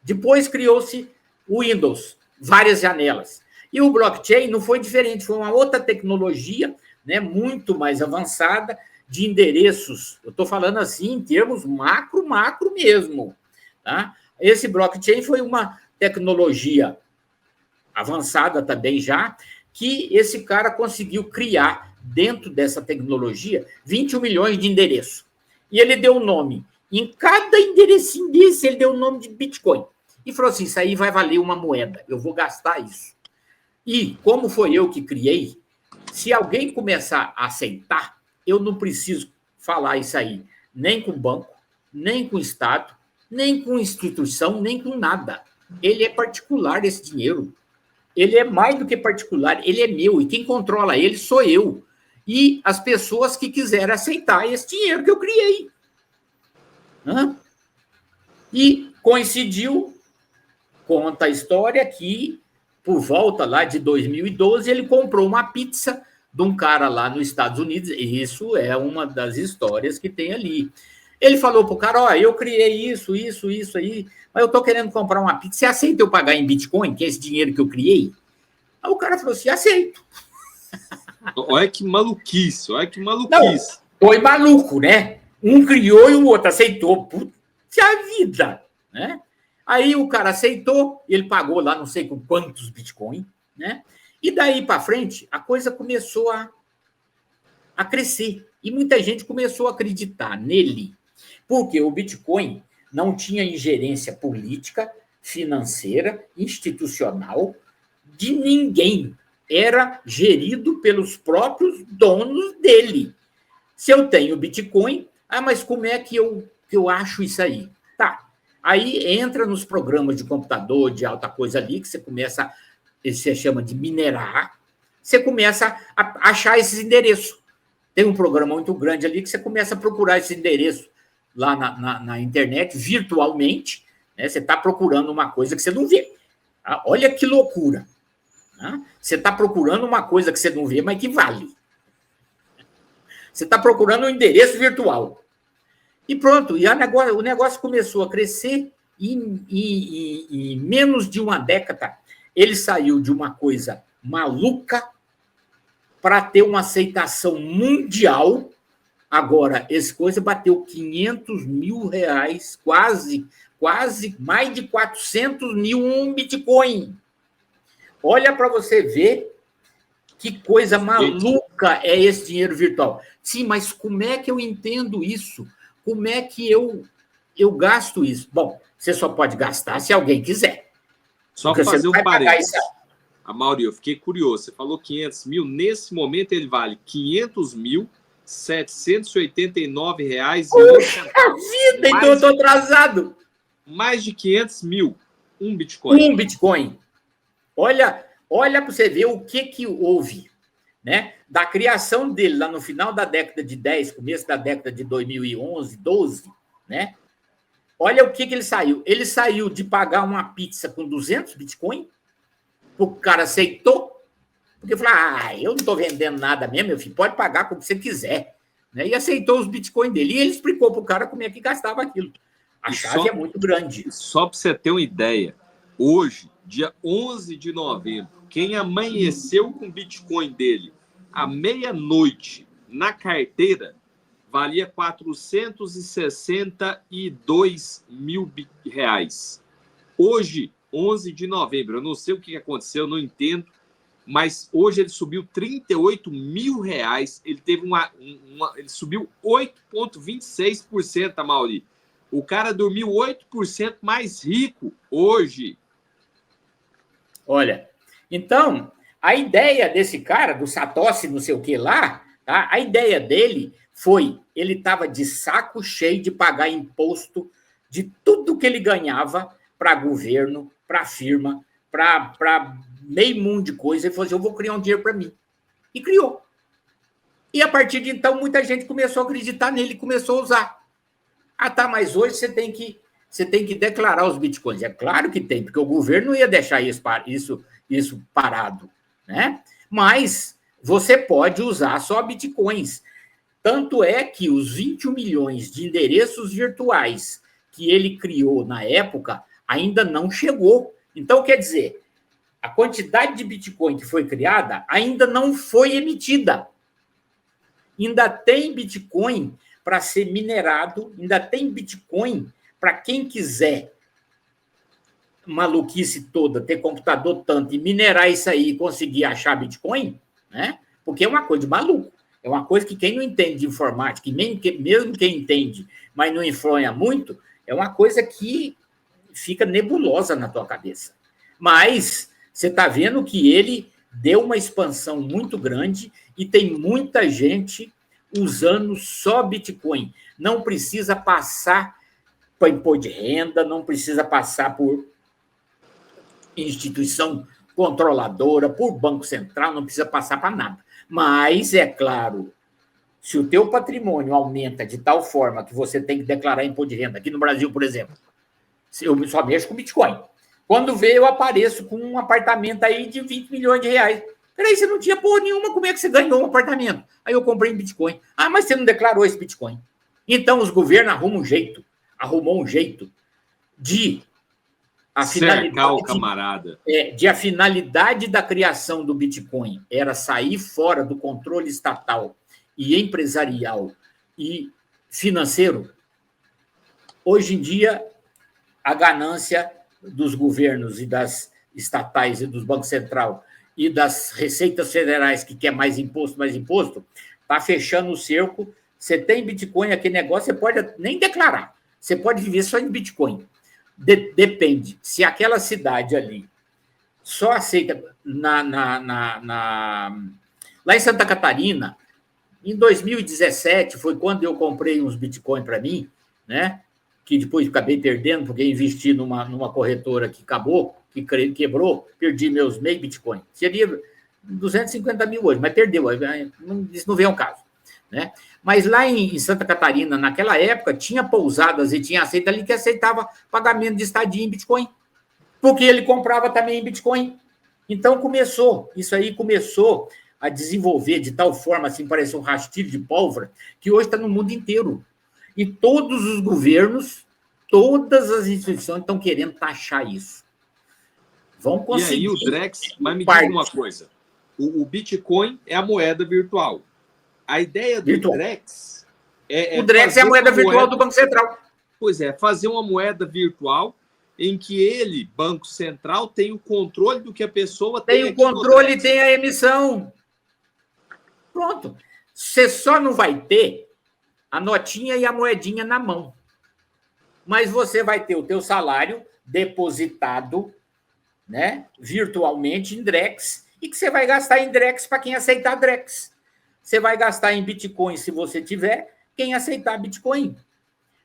Depois criou-se o Windows, várias janelas. E o blockchain não foi diferente, foi uma outra tecnologia, né, muito mais avançada, de endereços. Eu estou falando assim em termos macro mesmo. Tá? Esse blockchain foi uma tecnologia avançada também já, que esse cara conseguiu criar, dentro dessa tecnologia, 21 milhões de endereços. E ele deu o nome. Em cada enderecinho desse, ele deu o nome de Bitcoin. E falou assim, isso aí vai valer uma moeda, eu vou gastar isso. E, como foi eu que criei, se alguém começar a aceitar, eu não preciso falar isso aí, nem com o banco, nem com o Estado, nem com instituição, nem com nada. Ele é particular, esse dinheiro. Ele é mais do que particular, ele é meu. E quem controla ele sou eu. E as pessoas que quiserem aceitar esse dinheiro que eu criei. E coincidiu, conta a história, que por volta lá de 2012, ele comprou uma pizza de um cara lá nos Estados Unidos. E isso é uma das histórias que tem ali. Ele falou para o cara, eu criei isso aí, mas eu estou querendo comprar uma pizza. Você aceita eu pagar em Bitcoin, que é esse dinheiro que eu criei? Aí o cara falou assim, aceito. Olha que maluquice. Não, foi maluco, né? Um criou e o outro aceitou. Puta vida, né? Aí o cara aceitou, ele pagou lá não sei com quantos Bitcoin, né? E daí para frente, a coisa começou a crescer. E muita gente começou a acreditar nele. Porque o Bitcoin não tinha ingerência política, financeira, institucional, de ninguém. Era gerido pelos próprios donos dele. Se eu tenho Bitcoin, mas como é que eu acho isso aí? Tá. Aí entra nos programas de computador, de alta coisa ali, que você chama de minerar, você começa a achar esses endereços. Tem um programa muito grande ali que você começa a procurar esse endereço lá na internet, virtualmente, né? Você está procurando uma coisa que você não vê. Olha que loucura. Né? Você está procurando uma coisa que você não vê, mas que vale. Você está procurando um endereço virtual. E pronto, e o negócio começou a crescer e em menos de uma década ele saiu de uma coisa maluca para ter uma aceitação mundial. Agora, essa coisa bateu 500 mil reais, quase mais de 400 mil um Bitcoin. Olha para você ver Que coisa maluca é esse dinheiro virtual. Sim, mas como é que eu entendo isso? Como é que eu gasto isso? Bom, você só pode gastar se alguém quiser. Só para fazer um parênteses. Amaury, eu fiquei curioso. Você falou 500 mil. Nesse momento, ele vale R$500.789. Puxa vida, então eu estou atrasado. Mais de 500 mil. Um Bitcoin. Um Bitcoin. Olha para você ver o que houve, né? Da criação dele lá no final da década de 10, começo da década de 2011, 12, né? Olha o que ele saiu. Ele saiu de pagar uma pizza com 200 Bitcoin, o cara aceitou, porque falou, eu não estou vendendo nada mesmo, meu filho, pode pagar como você quiser. Né? E aceitou os Bitcoin dele. E ele explicou para o cara como é que gastava aquilo. A chave é muito grande. Só para você ter uma ideia, hoje, dia 11 de novembro, quem amanheceu com o Bitcoin dele à meia-noite na carteira valia R$462 mil. Hoje, 11 de novembro, eu não sei o que aconteceu, não entendo, mas hoje ele subiu R$38 mil. Ele teve ele subiu 8,26%, Amaury. O cara dormiu 8% mais rico hoje. Olha, então, a ideia desse cara, do Satoshi não sei o que lá, tá? A ideia dele foi, ele estava de saco cheio de pagar imposto de tudo que ele ganhava para governo, para firma, para meio mundo de coisa. Ele falou assim, eu vou criar um dinheiro para mim. E criou. E a partir de então, muita gente começou a acreditar nele e começou a usar. Tá, mas hoje você tem que declarar os bitcoins. É claro que tem, porque o governo não ia deixar isso parado, né? Mas você pode usar só bitcoins. Tanto é que os 21 milhões de endereços virtuais que ele criou na época ainda não chegou. Então, quer dizer, a quantidade de bitcoin que foi criada ainda não foi emitida. Ainda tem bitcoin para ser minerado, ainda tem bitcoin para quem quiser maluquice toda, ter computador tanto e minerar isso aí e conseguir achar bitcoin, né? Porque é uma coisa de maluco. É uma coisa que quem não entende de informática, mesmo quem entende, mas não influencia muito, é uma coisa que fica nebulosa na tua cabeça. Mas você está vendo que ele deu uma expansão muito grande e tem muita gente usando só Bitcoin. Não precisa passar para imposto de renda, não precisa passar por instituição controladora, por Banco Central, não precisa passar para nada. Mas, é claro, se o teu patrimônio aumenta de tal forma que você tem que declarar imposto de renda, aqui no Brasil, por exemplo, eu só mexo com Bitcoin. Quando vê, eu apareço com um apartamento aí de 20 milhões de reais. Peraí, você não tinha porra nenhuma, como é que você ganhou um apartamento? Aí eu comprei em Bitcoin. Mas você não declarou esse Bitcoin. Então, os governos arrumou um jeito de a finalidade da criação do Bitcoin era sair fora do controle estatal e empresarial e financeiro. Hoje em dia, a ganância dos governos e das estatais e dos bancos central e das receitas federais que quer mais imposto, está fechando o cerco. Você tem Bitcoin, aquele negócio, você pode nem declarar. Você pode viver só em Bitcoin. Depende. Se aquela cidade ali só aceita lá em Santa Catarina, em 2017, foi quando eu comprei uns Bitcoin para mim, né? Que depois acabei perdendo, porque investi numa corretora que acabou, que quebrou, perdi meus meio Bitcoin. Seria 250 mil hoje, mas perdeu. Isso não vem ao caso, né? Mas lá em Santa Catarina, naquela época, tinha pousadas e tinha aceita ali que aceitava pagamento de estadia em Bitcoin, porque ele comprava também em Bitcoin. Então, isso aí começou a desenvolver de tal forma, assim, parece um rastilho de pólvora, que hoje está no mundo inteiro. E todos os governos, todas as instituições estão querendo taxar isso. Vão conseguir. E aí o Drex, mas me diz uma coisa, o Bitcoin é a moeda virtual. A ideia do Drex o Drex é a moeda virtual do Banco Central. Pois é, fazer uma moeda virtual em que ele, Banco Central, tem o controle do que a pessoa tem. Tem o controle e tem a emissão. Pronto. Você só não vai ter a notinha e a moedinha na mão. Mas você vai ter o teu salário depositado, né, virtualmente em Drex, e que você vai gastar em Drex para quem aceitar Drex. Você vai gastar em Bitcoin se você tiver, quem aceitar Bitcoin.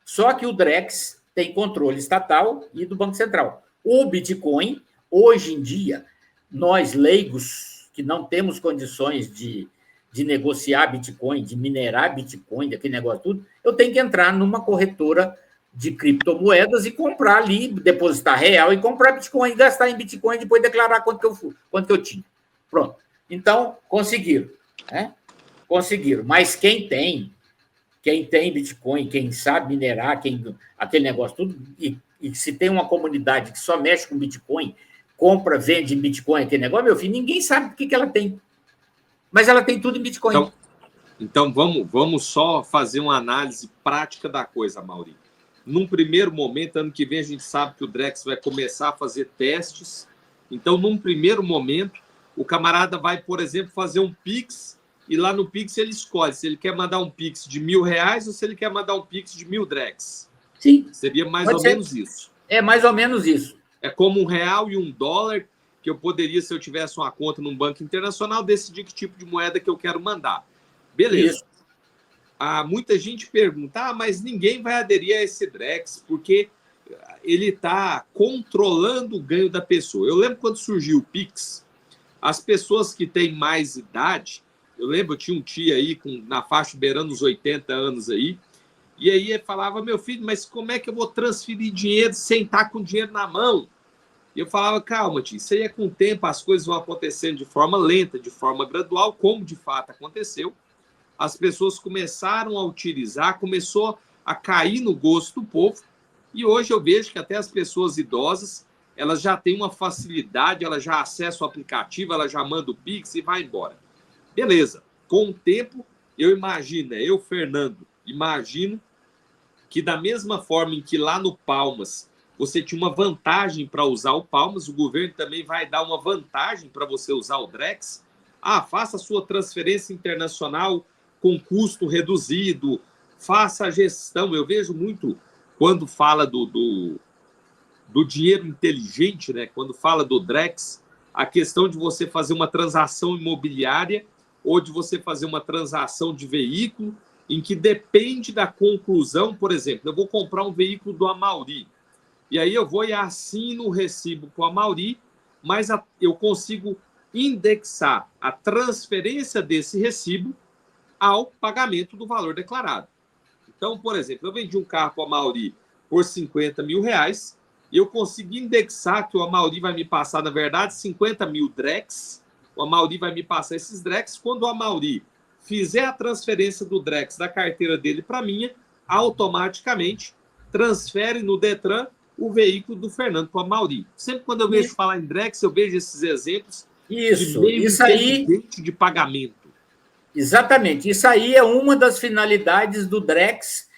Só que o Drex tem controle estatal e do Banco Central. O Bitcoin, hoje em dia, nós leigos que não temos condições de negociar Bitcoin, de minerar Bitcoin, daquele negócio tudo, eu tenho que entrar numa corretora de criptomoedas e comprar ali, depositar real e comprar Bitcoin, gastar em Bitcoin e depois declarar quanto que eu tinha. Pronto. Então, conseguiram. Né? Conseguiram. Mas quem tem Bitcoin, quem sabe minerar, aquele negócio tudo, e se tem uma comunidade que só mexe com Bitcoin, compra, vende em Bitcoin, aquele negócio, meu filho, ninguém sabe o que ela tem. Mas ela tem tudo em Bitcoin. Então vamos só fazer uma análise prática da coisa, Mauri. Num primeiro momento, ano que vem, a gente sabe que o Drex vai começar a fazer testes. Então, num primeiro momento, o camarada vai, por exemplo, fazer um Pix, e lá no Pix ele escolhe se ele quer mandar um Pix de R$1.000 ou se ele quer mandar um Pix de 1.000 Drex. Sim. Seria mais ou menos isso. É mais ou menos isso. É como R$1 e $1, que eu poderia, se eu tivesse uma conta num banco internacional, decidir que tipo de moeda que eu quero mandar. Beleza. Isso. Muita gente pergunta, mas ninguém vai aderir a esse Drex, porque ele está controlando o ganho da pessoa. Eu lembro quando surgiu o Pix, as pessoas que têm mais idade, eu lembro, eu tinha um tio aí na faixa beirando os 80 anos aí, e aí ele falava, meu filho, mas como é que eu vou transferir dinheiro sem estar com dinheiro na mão? E eu falava, calma, tio, isso aí é com o tempo, as coisas vão acontecendo de forma lenta, de forma gradual, como de fato aconteceu. As pessoas começaram a utilizar, começou a cair no gosto do povo, e hoje eu vejo que até as pessoas idosas, elas já têm uma facilidade, elas já acessam o aplicativo, elas já mandam o Pix e vai embora. Beleza. Com o tempo, eu, Fernando, imagino que da mesma forma em que lá no Palmas você tinha uma vantagem para usar o Palmas, o governo também vai dar uma vantagem para você usar o Drex. Faça a sua transferência internacional com custo reduzido, faça a gestão. Eu vejo muito quando fala do dinheiro inteligente, né? Quando fala do Drex, a questão de você fazer uma transação imobiliária ou de você fazer uma transação de veículo, em que depende da conclusão. Por exemplo, eu vou comprar um veículo do Amaury, e aí eu vou e assino o recibo com o Amaury, mas eu consigo indexar a transferência desse recibo ao pagamento do valor declarado. Então, por exemplo, eu vendi um carro para o Amaury por R$50 mil, e eu consigo indexar que o Amaury vai me passar, na verdade, 50 mil Drex. O Amaury vai me passar esses Drex. Quando o Amaury fizer a transferência do Drex da carteira dele para a minha, automaticamente transfere no Detran o veículo do Fernando para o Amaury. Sempre quando eu vejo falar em Drex, eu vejo esses exemplos de meio inteligente de pagamento. Exatamente. Isso aí é uma das finalidades do Drex,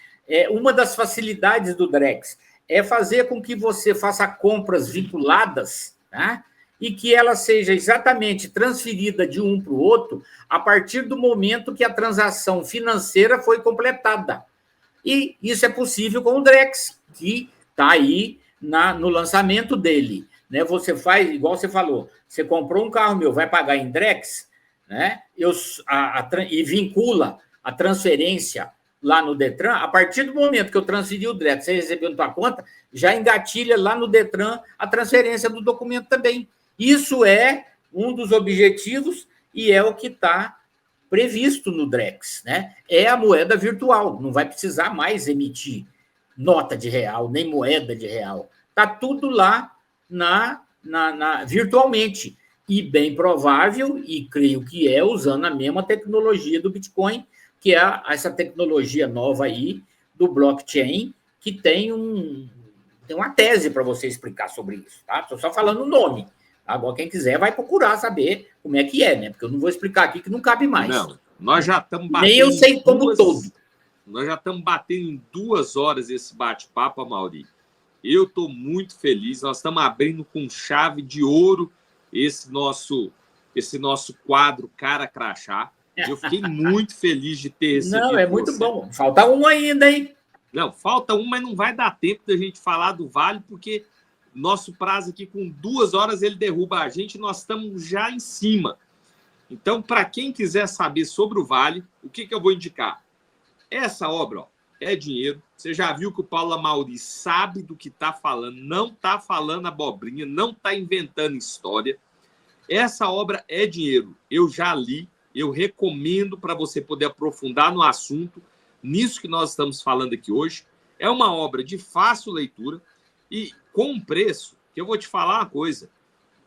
uma das facilidades do Drex. É fazer com que você faça compras vinculadas, né? E que ela seja exatamente transferida de um para o outro a partir do momento que a transação financeira foi completada. E isso é possível com o Drex, que está aí no lançamento dele. Né? Você faz, igual você falou, você comprou um carro meu, vai pagar em Drex, né? E vincula a transferência lá no Detran. A partir do momento que eu transferi o Drex, você recebeu na tua conta, já engatilha lá no Detran a transferência do documento também. Isso é um dos objetivos e é o que está previsto no Drex, né? É a moeda virtual, não vai precisar mais emitir nota de real, nem moeda de real. Está tudo lá virtualmente. E bem provável, e creio que usando a mesma tecnologia do Bitcoin, que é essa tecnologia nova aí do blockchain, que tem uma tese para você explicar sobre isso, tá? Estou só falando o nome. Agora, quem quiser vai procurar saber como é que é, né? Porque eu não vou explicar aqui que não cabe mais. Não, nós já estamos batendo. Nem eu sei como todo. Nós já estamos batendo em 2 horas esse bate-papo, Amaury. Eu estou muito feliz. Nós estamos abrindo com chave de ouro esse nosso quadro Cara Crachá. Eu fiquei muito feliz de ter recebido. Não, é muito bom. Falta um ainda, hein? Não, falta um, mas não vai dar tempo da gente falar do Vale, porque nosso prazo aqui, com 2 horas, ele derruba a gente e nós estamos já em cima. Então, para quem quiser saber sobre o Vale, o que eu vou indicar? Essa obra, ó, é dinheiro. Você já viu que o Paulo Amauri sabe do que está falando, não está falando abobrinha, não está inventando história. Essa obra é dinheiro. Eu já li, eu recomendo para você poder aprofundar no assunto, nisso que nós estamos falando aqui hoje. É uma obra de fácil leitura e com um preço, que eu vou te falar uma coisa,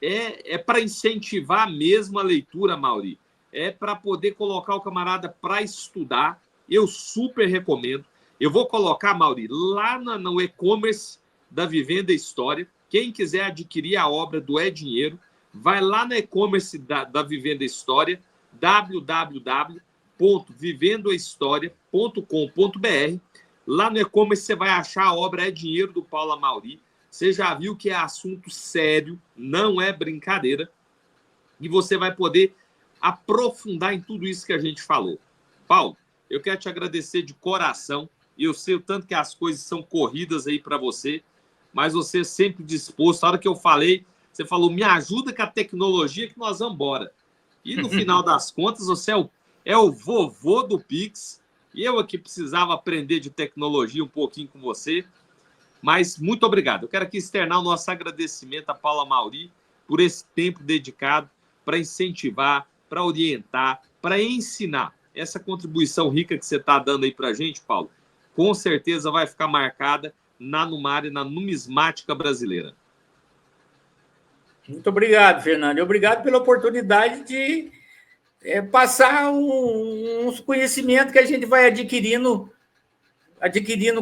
é para incentivar mesmo a leitura, Mauri. É para poder colocar o camarada para estudar. Eu super recomendo. Eu vou colocar, Mauri, lá no e-commerce da Vivenda História. Quem quiser adquirir a obra do É Dinheiro, vai lá no e-commerce da Vivenda História, www.vivendohistoria.com.br. Lá no e-commerce você vai achar a obra É Dinheiro, do Paulo Amauri. Você já viu que é assunto sério, não é brincadeira. E você vai poder aprofundar em tudo isso que a gente falou. Paulo, eu quero te agradecer de coração. E eu sei o tanto que as coisas são corridas aí para você, mas você é sempre disposto. A hora que eu falei, você falou, me ajuda com a tecnologia que nós vamos embora. E no final das contas, você é o vovô do Pix. E eu aqui precisava aprender de tecnologia um pouquinho com você. Mas muito obrigado. Eu quero aqui externar o nosso agradecimento a Paulo Amauri por esse tempo dedicado para incentivar, para orientar, para ensinar. Essa contribuição rica que você está dando aí para a gente, Paulo, com certeza vai ficar marcada na Numar e na numismática brasileira. Muito obrigado, Fernando. E obrigado pela oportunidade de passar uns conhecimentos que a gente vai adquirindo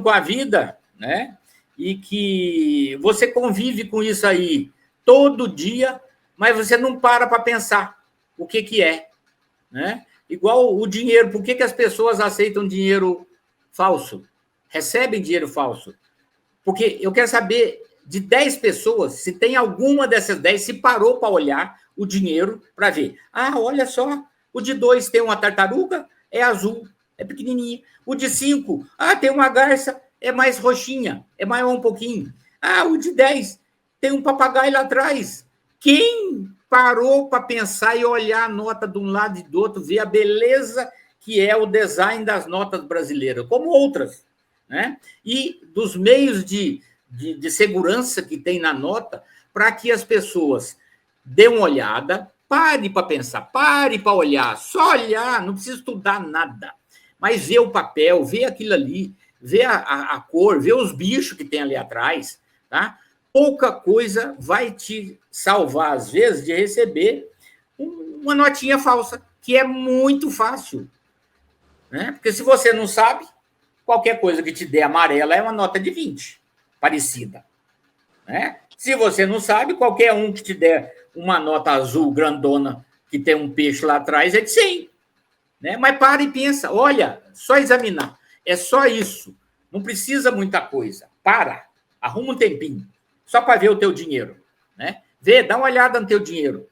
com a vida, né? E que você convive com isso aí todo dia, mas você não para pensar o que é, né? Igual o dinheiro. Por que as pessoas aceitam dinheiro falso? Recebem dinheiro falso? Porque eu quero saber, de 10 pessoas, se tem alguma dessas 10 se parou para olhar o dinheiro para ver. Ah, olha só, o de 2 tem uma tartaruga, é azul, é pequenininha. O de 5, tem uma garça, é mais roxinha, é maior um pouquinho. Ah, o de 10 tem um papagaio lá atrás. Quem parou para pensar e olhar a nota de um lado e do outro, ver a beleza que é o design das notas brasileiras, como outras, né? E dos meios de segurança que tem na nota, para que as pessoas dêem uma olhada, pare para pensar, pare para olhar, só olhar, não precisa estudar nada, mas ver o papel, ver aquilo ali, ver a cor, ver os bichos que tem ali atrás, tá? Pouca coisa vai te salvar, às vezes, de receber uma notinha falsa, que é muito fácil, né? Porque se você não sabe, qualquer coisa que te dê amarela é uma nota de 20, parecida, né? Se você não sabe, qualquer um que te der uma nota azul grandona que tem um peixe lá atrás é de 100, né? Mas para e pensa, olha, só examinar, é só isso, não precisa muita coisa, arruma um tempinho, só para ver o teu dinheiro, né? Vê, dá uma olhada no teu dinheiro,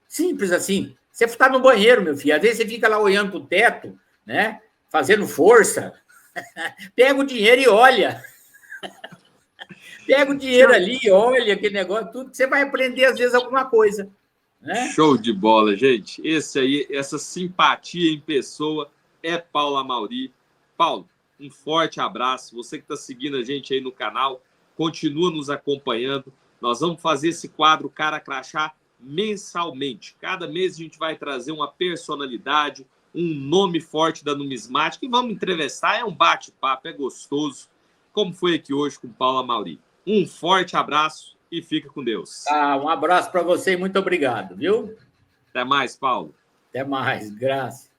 simples assim. Você está no banheiro, meu filho, às vezes você fica lá olhando para o teto, né? Fazendo força, pega o dinheiro e olha. Pega o dinheiro ali, olha aquele negócio, tudo que você vai aprender, às vezes, alguma coisa, né? Show de bola, gente. Essa simpatia em pessoa é Paulo Amauri. Paulo, um forte abraço. Você que está seguindo a gente aí no canal, continua nos acompanhando. Nós vamos fazer esse quadro Cara Crachá mensalmente. Cada mês a gente vai trazer uma personalidade, um nome forte da numismática e vamos entrevistar. É um bate-papo, é gostoso, como foi aqui hoje com o Paulo Amauri. Um forte abraço e fica com Deus. Um abraço para você e muito obrigado, viu? Até mais, Paulo. Até mais, graças.